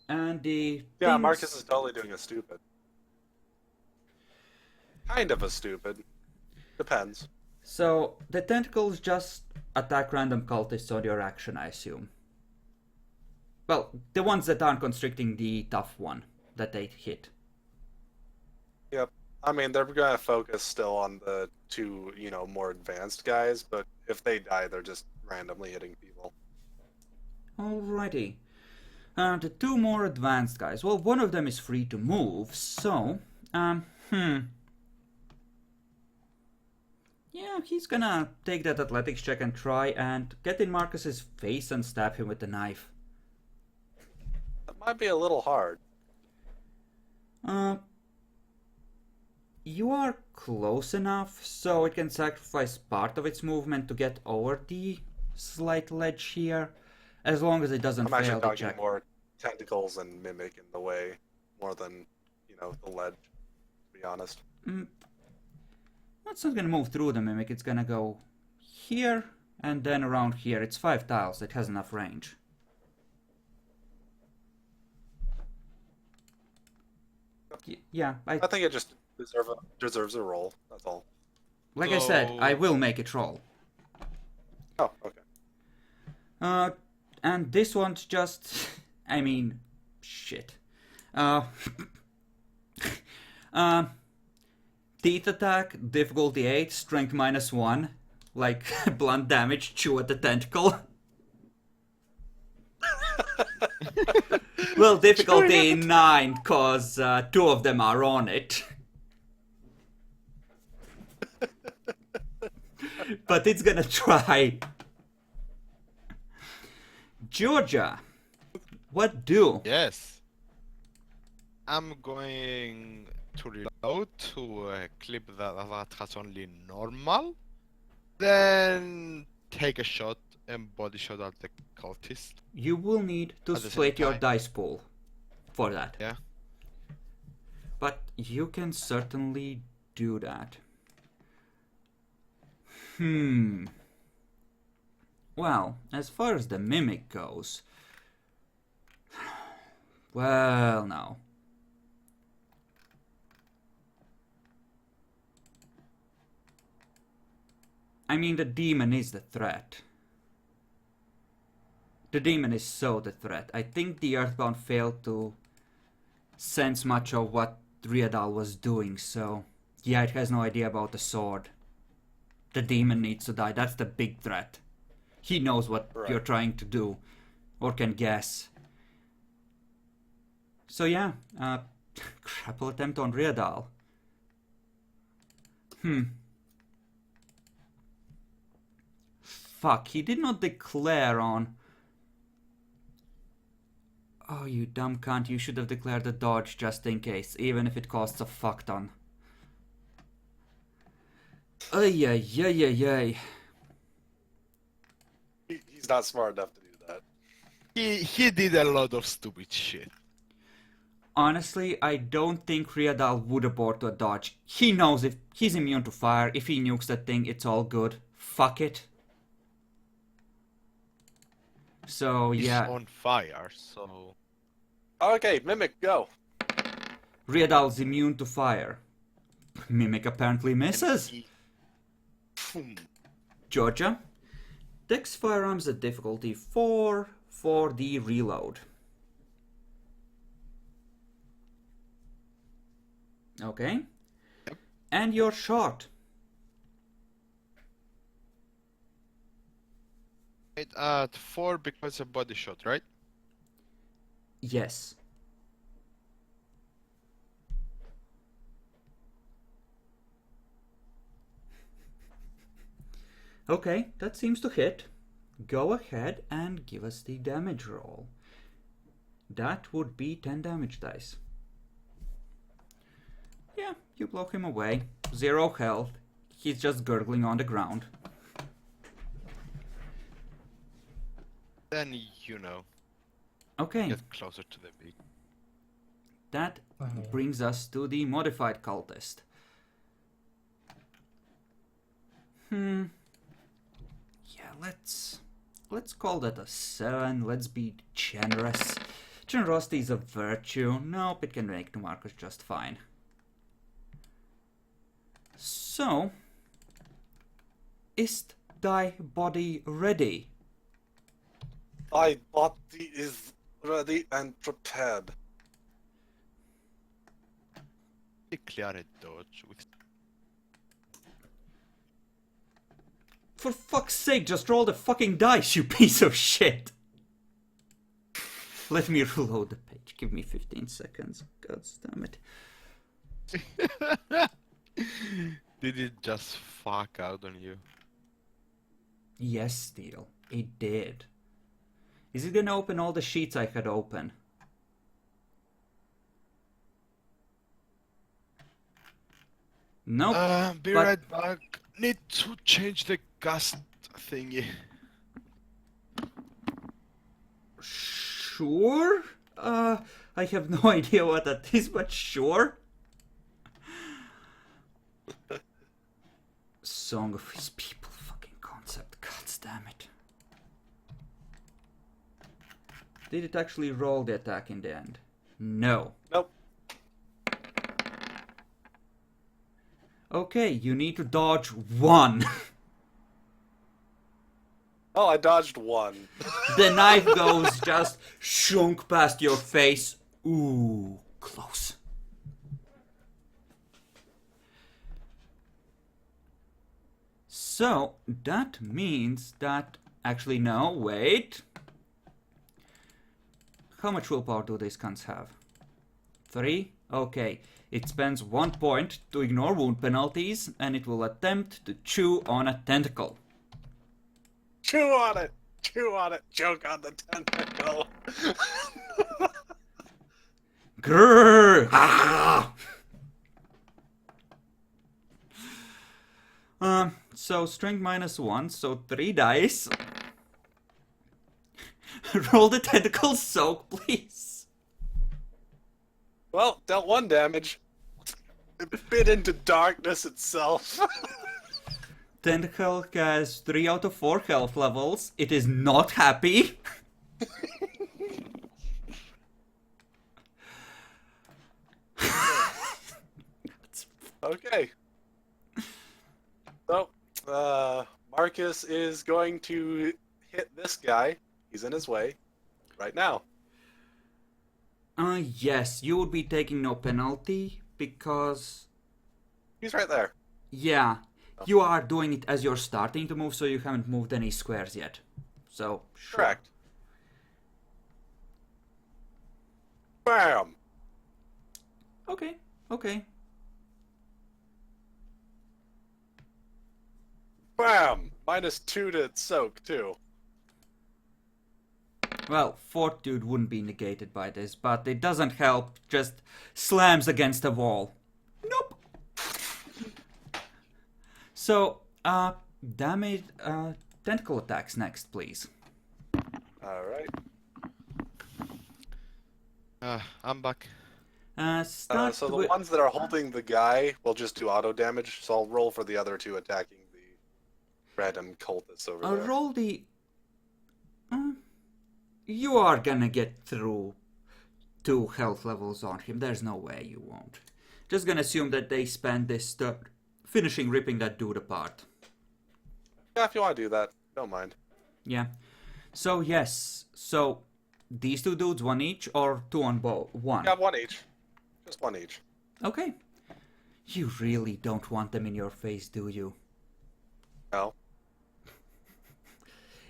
And the Yeah, things... Marcus is totally doing a stupid. Kind of a stupid. Depends. So, the tentacles just attack random cultists on your action, I assume. Well, the ones that aren't constricting the tough one that they hit. Yep. I mean, they're going to focus still on the two, more advanced guys, but if they die, they're just randomly hitting people. Alrighty. The two more advanced guys. Well, one of them is free to move, so... Yeah, he's gonna take that athletics check and try and get in Marcus's face and stab him with the knife. That might be a little hard. You are close enough, so it can sacrifice part of its movement to get over the slight ledge here, as long as it doesn't I'm actually fail the talking check. more tentacles and mimic in the way, more than, the ledge, to be honest. It's not gonna move through the mimic, it's gonna go here and then around here. It's 5 tiles, it has enough range. Yeah, I think it just deserves a roll, that's all. like I said, So- I will make it roll. Oh, okay. And this one's just, I mean, shit. Teeth attack, difficulty 8, strength -1, like blunt damage, chew at the tentacle. Well, difficulty 9, cause 2 of them are on it. But it's gonna try. Georgia, what do? Yes. I'm going to reload to clip that has only normal. Then take a shot and body shot at the cultist. You will need to At the same split your time. dice pool for that. Yeah. But you can certainly do that. Well, as far as the mimic goes... Well, no. I mean, the demon is the threat. The demon is so the threat. I think the Earthbound failed to sense much of what Riadal was doing, so... Yeah, it has no idea about the sword. The demon needs to die. That's the big threat. He knows what Right. you're trying to do, or can guess. So yeah, grapple attempt on Riadal. Fuck, he did not declare on... Oh, you dumb cunt, you should have declared a dodge just in case, even if it costs a fuck ton. Ay, ay, ay, ay, ay. He's not smart enough to do that. He did a lot of stupid shit. Honestly, I don't think Riadal would abort to a dodge. He knows if he's immune to fire, if he nukes that thing, it's all good. Fuck it. So, He's yeah, on fire, so Okay, Mimic, go. Riadal's immune to fire. Mimic apparently misses. Boom. Georgia, Dex firearms at difficulty 4 for the reload. Okay. And your shot. It at 4 because of body shot, right? Yes. Okay, that seems to hit. Go ahead and give us the damage roll. That would be 10 damage dice. Yeah, you blow him away. 0 health. He's just gurgling on the ground. Then Okay, get closer to the big. that brings us to the modified cultist. Yeah, let's call that a 7. Let's be generous. Generosity is a virtue. Nope, it can make Marcus just fine. So, is thy body ready? My body is ready and prepared. Declare a dodge with. For fuck's sake, just roll the fucking dice, you piece of shit! Let me reload the page. Give me 15 seconds. God damn it. Did it just fuck out on you? Yes, Steel. It did. Is it gonna open all the sheets I had open? Nope. Be but- right back. Need to change the gas thingy. Sure? I have no idea what that is, but sure. Song of His People fucking concept. God damn it. Did it actually roll the attack in the end? No. Nope. Okay, you need to dodge one. Oh, I dodged one. The knife goes just shunk past your face. Ooh, close. So, that means that... Actually, no, wait. How much willpower do these cunts have? 3? Okay. It spends 1 point to ignore wound penalties, and it will attempt to chew on a tentacle. Chew on it! Chew on it! Choke on the tentacle! Grrr! Ah! So strength -1, so 3 dice. Roll the tentacle soak, please. Well, dealt 1 damage. It bit into darkness itself. Tentacle has 3 out of 4 health levels. It is not happy. Okay. So, Marcus is going to hit this guy. He's in his way right now. Yes, you would be taking no penalty because... He's right there. Yeah, you are doing it as you're starting to move, so you haven't moved any squares yet. So, sure. Correct. Bam! Okay, okay. Bam! -2 to soak, too. Well, Fortitude wouldn't be negated by this, but it doesn't help. Just slams against the wall. Nope. So, damage, tentacle attacks next, please. Alright. I'm back. Start So the with... ones that are holding the guy will just do auto damage, so I'll roll for the other 2 attacking the random cultists over I'll there. roll the... you are gonna get through 2 health levels on him. There's no way you won't. Just gonna assume that they spend this finishing ripping that dude apart. Yeah, if you want to do that, don't mind. Yeah. So, yes. So, these 2 dudes, 1 each, or 2 on both? 1. Yeah, 1 each. Just 1 each. Okay. You really don't want them in your face, do you? No.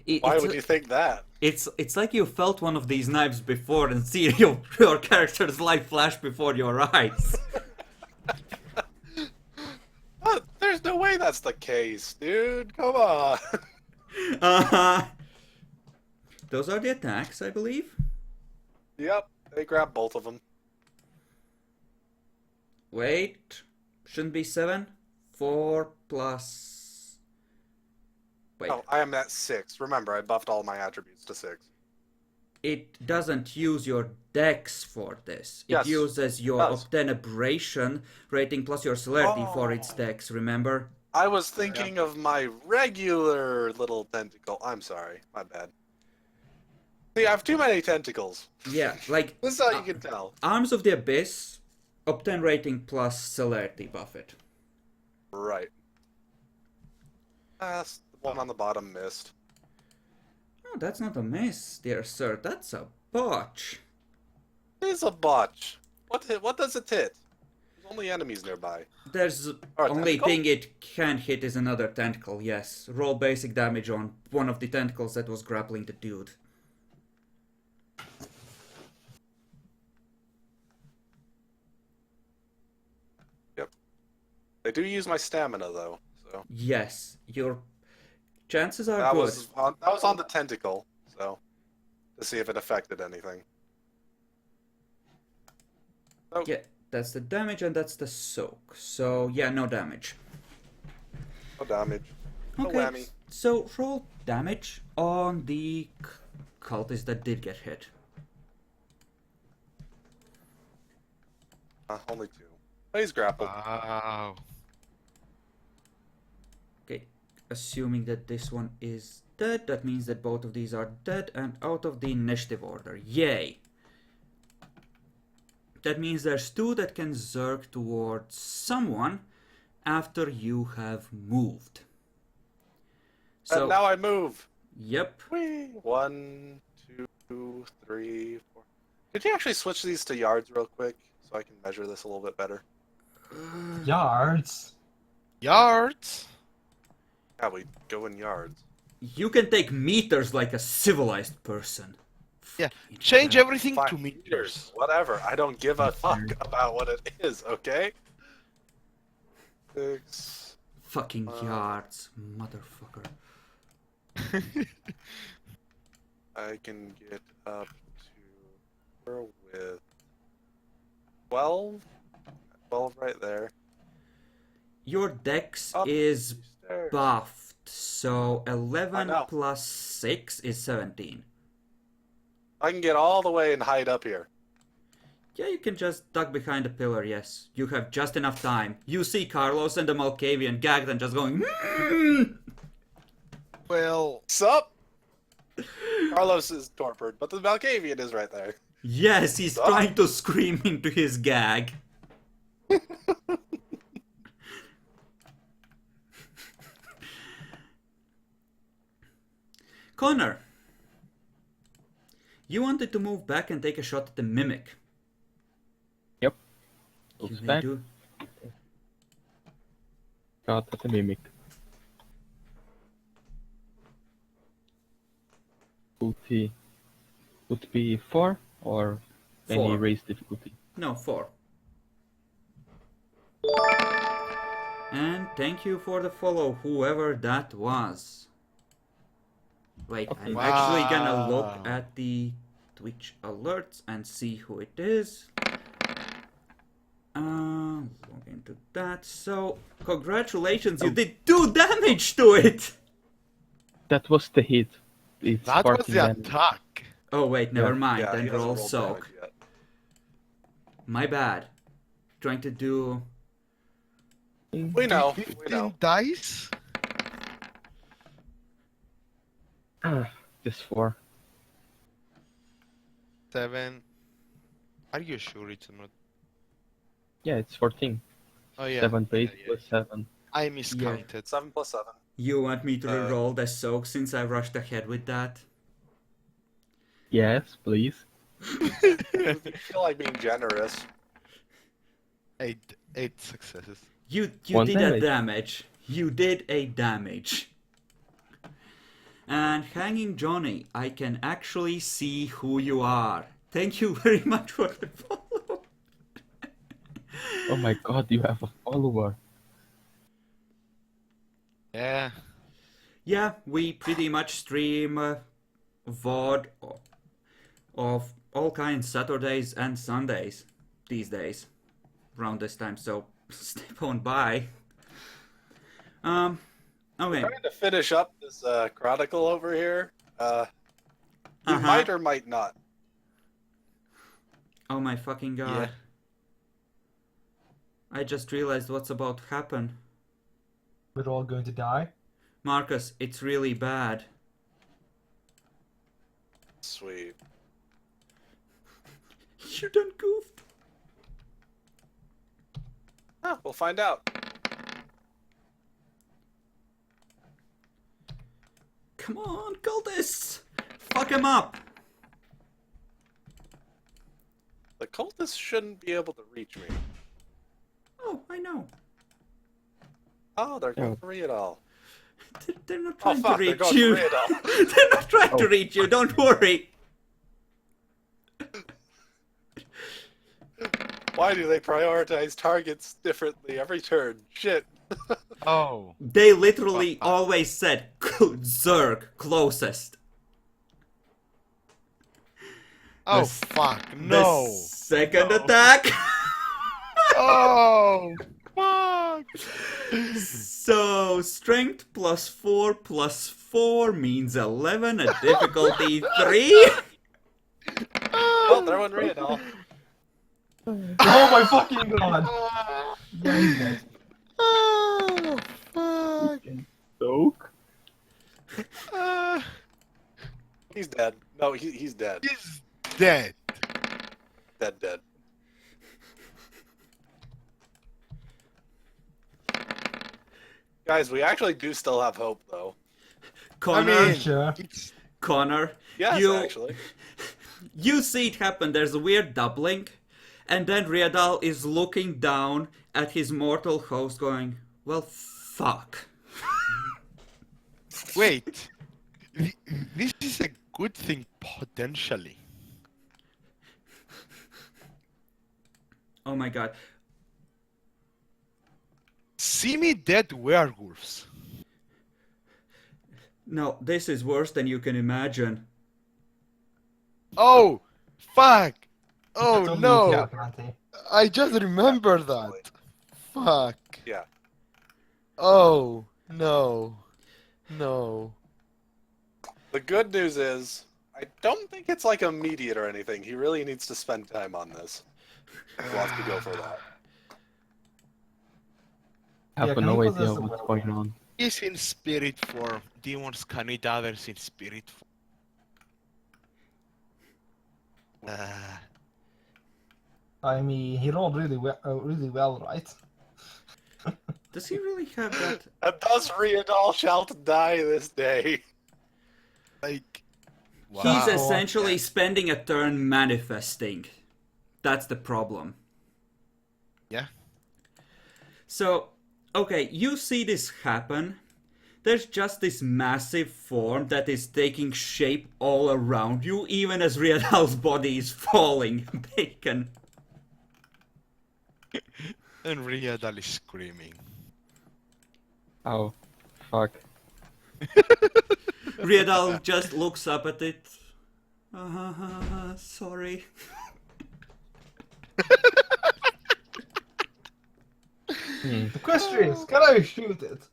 It- Why it's would you think that? It's like you felt one of these knives before and see your character's life flash before your eyes. There's no way that's the case, dude. Come on. Those are the attacks, I believe. Yep, they grab both of them. Wait, shouldn't be 7. 4 plus... Wait, Oh, I am at 6. Remember, I buffed all my attributes to 6. it doesn't use your dex for this. It Yes, uses your it does. obtain aberration rating plus your celerity for its dex, remember? I was thinking of my regular little tentacle. I'm sorry, my bad. See, I have too many tentacles. Yeah, like This is how you can tell. Arms of the Abyss, obtain rating plus celerity buff it. Right. The one on the bottom missed. Oh, that's not a miss, dear sir. That's a botch. It is a botch. What does it hit? There's only enemies nearby. There's Or a only tentacle? thing it can hit is another tentacle, yes. Roll basic damage on one of the tentacles that was grappling the dude. Yep. They do use my stamina though, so Yes, your chances are that good. was on the tentacle, so to see if it affected anything. Oh, Yeah, that's the damage and that's the soak. So, yeah, no damage. no damage. No Okay, whammy. so roll damage on the cultist that did get hit. Only 2. But he's grappled. Wow. Okay, assuming that this one is dead, that means that both of these are dead and out of the initiative order. Yay! That means there's 2 that can zerg towards someone after you have moved. So, And now I move. yep. Whee! 1, 2, 3, 4. Could you actually switch these to yards real quick so I can measure this a little bit better? Yards. Yards. Yeah, we go in yards. You can take meters like a civilized person. Yeah, Fucking change hell. everything Fine, to meters. Whatever. I don't give a fuck about what it is, okay? 6. Fucking yards, motherfucker. I can get up to with 12. 12 right there. Your dex Up is these stairs. buffed, so 11 know. plus 6 is 17. I can get all the way and hide up here. Yeah, you can just duck behind a pillar, yes. You have just enough time. You see Carlos and the Malkavian gagged and just going, Well, Sup? Carlos is torpid, but the Malkavian is right there. yes, he's Sup? trying to scream into his gag. Connor, you wanted to move back and take a shot at the mimic. Yep. You Looks may back. do. Shot at the mimic. Difficulty would be 4 or any 4. raise difficulty. No, 4. And thank you for the follow, whoever that was. Wait, Okay. I'm actually gonna look Wow. at the Twitch alerts and see who it is. Log into that. So, congratulations, you Oh. did 2 damage to it! That was the hit. It's that was 14 the damage. attack. Oh wait, never mind, Yeah, then he hasn't roll rolled soak. damage yet. My bad. Trying to do... We know. We 15 know. dice. Just 4. 7. Are you sure it's not? Yeah, it's 14. Oh yeah. 7 base yeah, plus 7. I miscounted. 7 plus 7. You want me to reroll the soak since I rushed ahead with that? Yes, please. I feel like being generous. 8 successes. You One did a damage. damage. You did a damage. And Hanging Johnny, I can actually see who you are. Thank you very much for the follow. Oh my god, you have a follower. Yeah. Yeah, we pretty much stream VOD of all kinds Saturdays and Sundays these days. Around this time, so step on by. Okay. Trying to finish up this chronicle over here. You Uh-huh. might or might not. Oh my fucking god. Yeah. I just realized what's about to happen. We're all going to die. Marcus, it's really bad. Sweet. You done goofed. We'll find out. Come on, cultists! Fuck him up! The cultists shouldn't be able to reach me. Oh, I know. Oh, they're going for Riadal. They're not Oh trying fuck, to they're reach going you. for Riadal. They're not trying to reach you, don't worry. Why do they prioritize targets differently every turn? Shit. Oh. They literally always said, Zerg, closest. Oh, The fuck. The No. second No. attack. Oh, fuck. So, strength +4 +4 means 11, a difficulty 3. Oh, they're on Riadal. Oh my fucking god! Yeah, he's dead. Oh, fuck. Soak? He's dead. No, he's dead. He's dead. Dead. Guys, we actually do still have hope, though. Connor, I mean, Sure. it's Connor, Yes, you, actually. you see it happen. There's a weird doubling, and then Riadal is looking down at his mortal host going, well, fuck. wait. This is a good thing potentially. Oh my god. Semi-dead werewolves. No, this is worse than you can imagine. Oh, fuck. Oh Totally no. apparently. I just remember that. Fuck. Yeah. Oh, no. No. The good news is, I don't think it's like immediate or anything. He really needs to spend time on this. He wants to go for that. I have Yeah, no can you idea possess the what's werewolf? going on. He's in spirit form. Demons can eat others in spirit form. I mean, he rolled really well, right? Does he really have that? And thus Riadal shall die this day. Like, wow. He's essentially spending a turn manifesting. That's the problem. Yeah. So, okay, you see this happen. There's just this massive form that is taking shape all around you, even as Riadal's body is falling. Bacon. And Riadal is screaming. Oh, fuck. Riadal just looks up at it. Sorry. The question is, can I shoot it?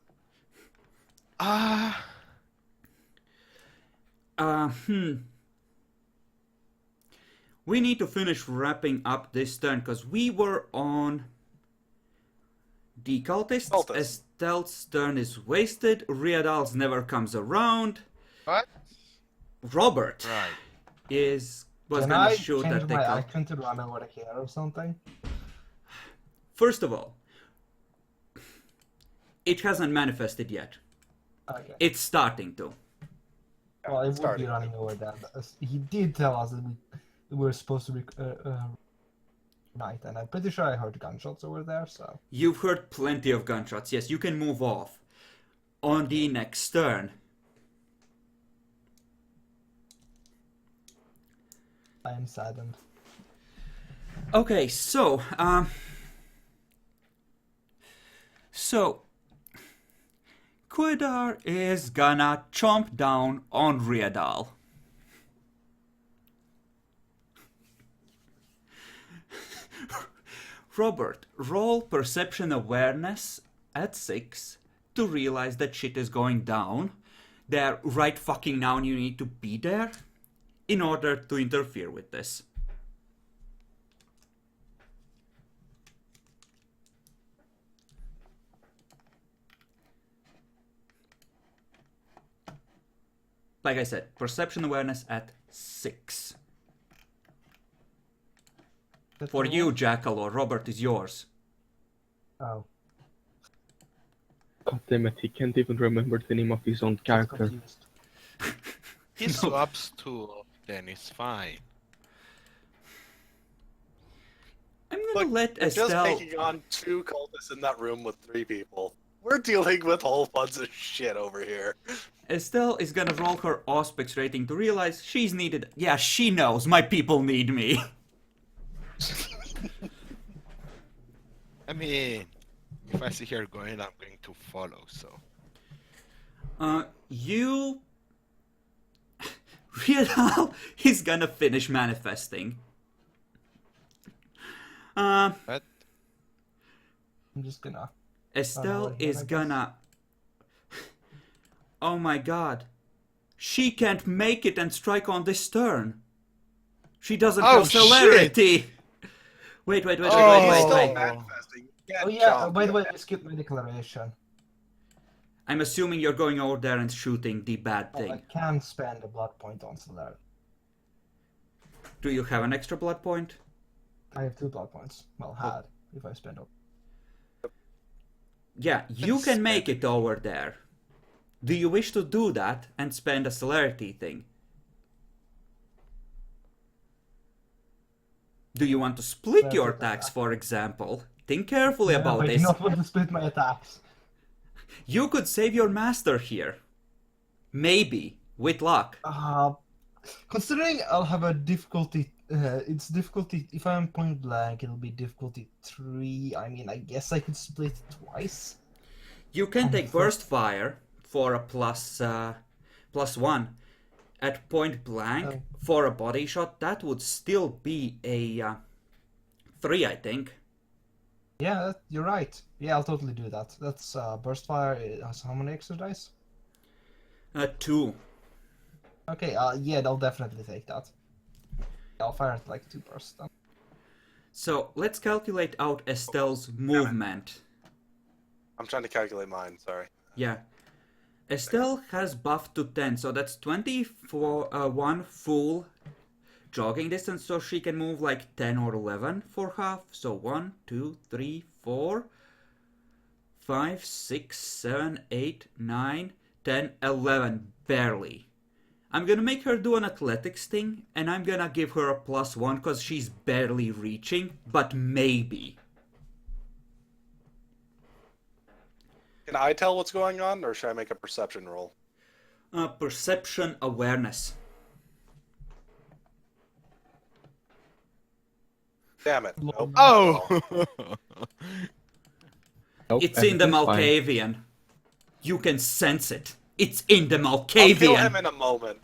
We need to finish wrapping up this turn, because we were on the cultists. Cultist. Estel's turn is wasted. Riadal's never comes around. What? Robert Right. was Can gonna I shoot change at the my cult. action to run over here or something? First of all, it hasn't manifested yet. Okay. It's starting to. Well, it would be Starting. running over there. He did tell us that we were supposed to be night, and I'm pretty sure I heard gunshots over there. So You've heard plenty of gunshots. Yes, you can move off. On the next turn, I am saddened. okay, so Kuidar is gonna chomp down on Riadal. Robert, roll perception awareness at 6 to realize that shit is going down. There, right fucking now, and you need to be there in order to interfere with this. Like I said, perception awareness at 6. That For roll? you, Jackal, or Robert is yours. Oh, God damn it, he can't even remember the name of his own got character. confused. He No. swaps too often, it's fine. I'm gonna Look, let you're just Estelle. taking on 2 cultists in that room with 3 people. We're dealing with whole bunch of shit over here. Estelle is gonna roll her Auspex rating to realize she's needed. Yeah, she knows my people need me. I mean, if I see her going, I'm going to follow, so. You. Riedal is gonna finish manifesting. But I'm just gonna. Estelle right here, is I guess. gonna. Oh my god. She can't make it and strike on this turn. She doesn't Oh, have celerity. Wait. He's still Oh. manifesting. You can't Oh yeah. chomp By the him. way, I skipped my declaration. I'm assuming you're going over there and shooting the bad Oh, I thing. can spend a blood point on Solar. Do you have an extra blood point? I have 2 blood points. Well, had if I spend up. Yeah, you can make it over there. Do you wish to do that and spend a celerity thing? Do you want to split your attacks, for example? Think carefully No, about I do this. not want to split my attacks. You could save your master here. Maybe, with luck. Considering I'll have a difficulty, it's difficulty. If I'm point blank, it'll be difficulty 3. I mean, I guess I could split it twice. You can take for- burst fire for a +1 at point blank Oh. for a body shot. That would still be a 3, I think. Yeah, you're right. Yeah, I'll totally do that. That's burst fire. It has how many extra dice? 2. Okay. Yeah, I'll definitely take that. I'll fire it like 2 bursts. Then. So let's calculate out Estelle's movement. I'm trying to calculate mine, sorry. Yeah. Estelle has buffed to 10, so that's 1 full jogging distance, so she can move like 10 or 11 for half. So 1, 2, 3, 4, 5, 6, 7, 8, 9, 10, 11, barely. I'm gonna make her do an athletics thing, and I'm gonna give her a +1 because she's barely reaching, but maybe. Can I tell what's going on, or should I make a perception roll? Perception awareness. Damn it. Nope. Oh! Nope, It's in the everything's fine. Malkavian. You can sense it. It's in the I'll kill him Malkavian. in a moment.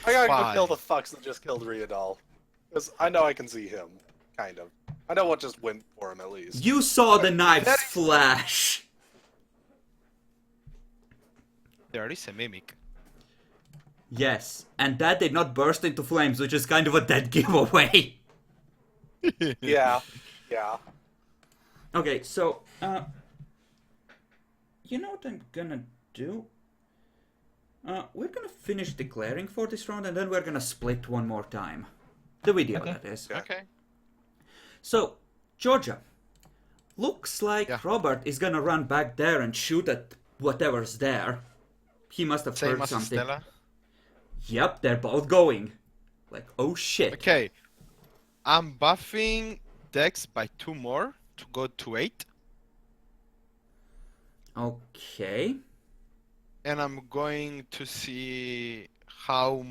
I gotta go kill the fucks that just killed Riedal. Because I know I can see him. Kind of. I know what just went for him, at least. You saw the knives That- flash. There is a mimic. Yes, and that did not burst into flames, which is kind of a dead giveaway. Yeah. Yeah. Okay, so, you know what I'm gonna do? We're gonna finish declaring for this round, and then we're gonna split one more time. The video, Okay. that is. Yeah. Okay. So, Georgia, looks like Yeah. Robert is gonna run back there and shoot at whatever's there. He must have Same heard as something. Stella. Yep, they're both going. Like, oh shit. Okay. I'm buffing Dex by 2 more to go to 8. Okay. And I'm going to see how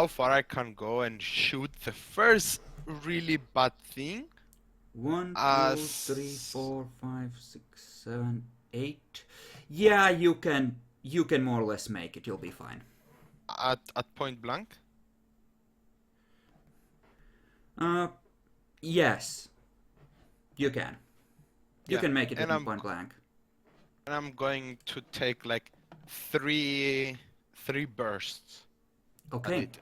far I can go and shoot the first really bad thing. 1, 2, As- 3, 4, 5, 6, 7, 8. Yeah, you can more or less make it. You'll be fine. At point blank. Yes. You can. You Yeah, can make it and at I'm- point blank. And I'm going to take like three bursts. at Okay. it.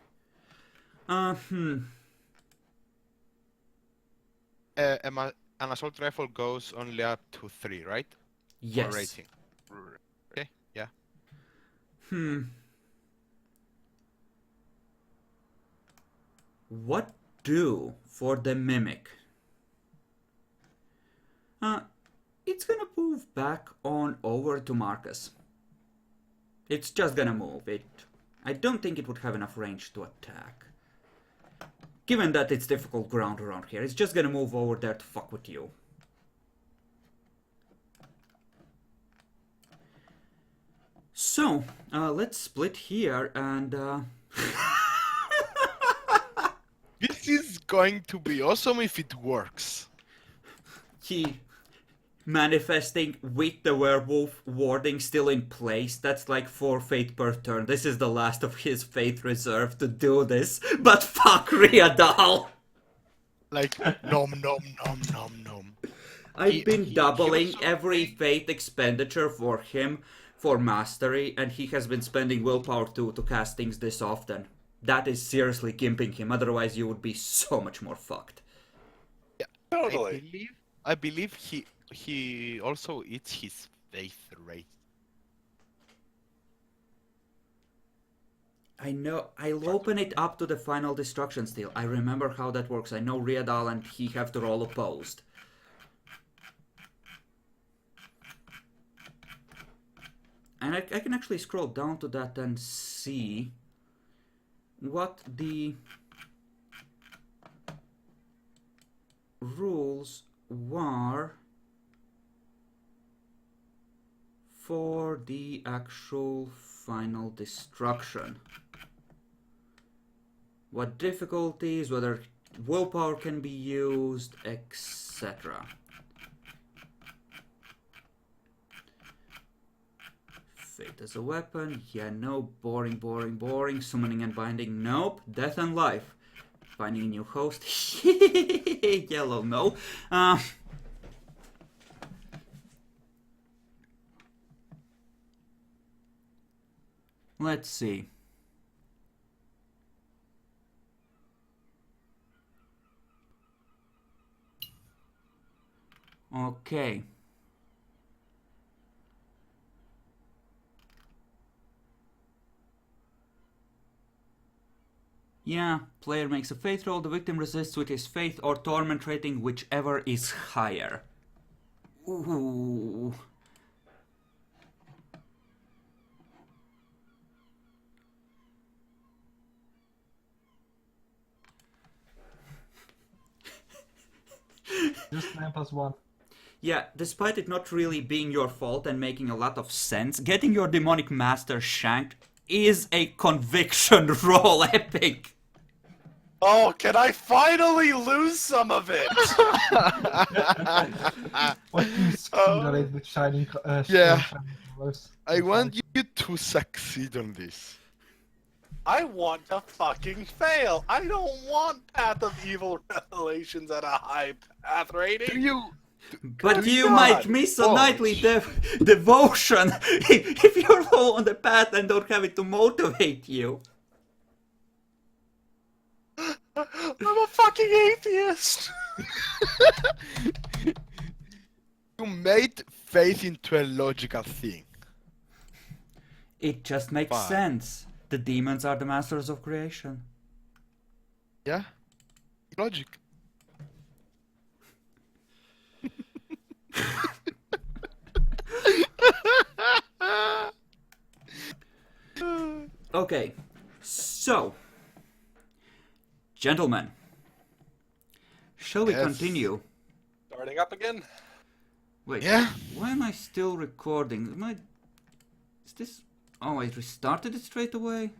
An assault rifle goes only up to 3, right? For Yes. rating. Okay, yeah. What do for the mimic? It's gonna move back on over to Marcus. It's just gonna move. I don't think it would have enough range to attack. Given that it's difficult ground around here, it's just gonna move over there to fuck with you. So, let's split here and This is going to be awesome if it works. he manifesting with the werewolf warding still in place. That's like 4 fate per turn. This is the last of his fate reserve to do this. But fuck Riadal! Like, nom nom nom nom nom. I've been he doubling also every made- fate expenditure for him for mastery, and he has been spending willpower to cast things this often. That is seriously gimping him, otherwise you would be so much more fucked. Totally. I believe he also eats his faith rate. I know, I'll open it up to the final destruction still. I remember how that works. I know Riadal and he have to roll opposed. And I can actually scroll down to that and see what the rules were for the actual final destruction. What difficulties, whether willpower can be used, etc. Fate as a weapon, yeah, no, boring, boring, boring. Summoning and binding, nope. Death and life. Finding a new host, yellow, no. Let's see. Okay. Yeah, player makes a faith roll, the victim resists with his faith or torment rating, whichever is higher. Ooh. Just 9+1. Yeah, despite it not really being your fault and making a lot of sense, getting your demonic master shanked is a conviction roll epic. Oh, can I finally lose some of it? What you screwed it with shining, Yeah. shining colors. I want you to succeed on this. I want to fucking fail. I don't want Path of Evil Revelations at a high path rating. Do you? But Good you God. might miss a Oh. knightly devotion if you're low on the path and don't have it to motivate you. I'm a fucking atheist. You made faith into a logical thing. It just makes Fine. sense. The demons are the masters of creation. Yeah? Logic. Okay, so, gentlemen, shall we Yes. continue? Starting up again? Wait, Yeah? why am I still recording? Is this... Oh, I restarted it straight away?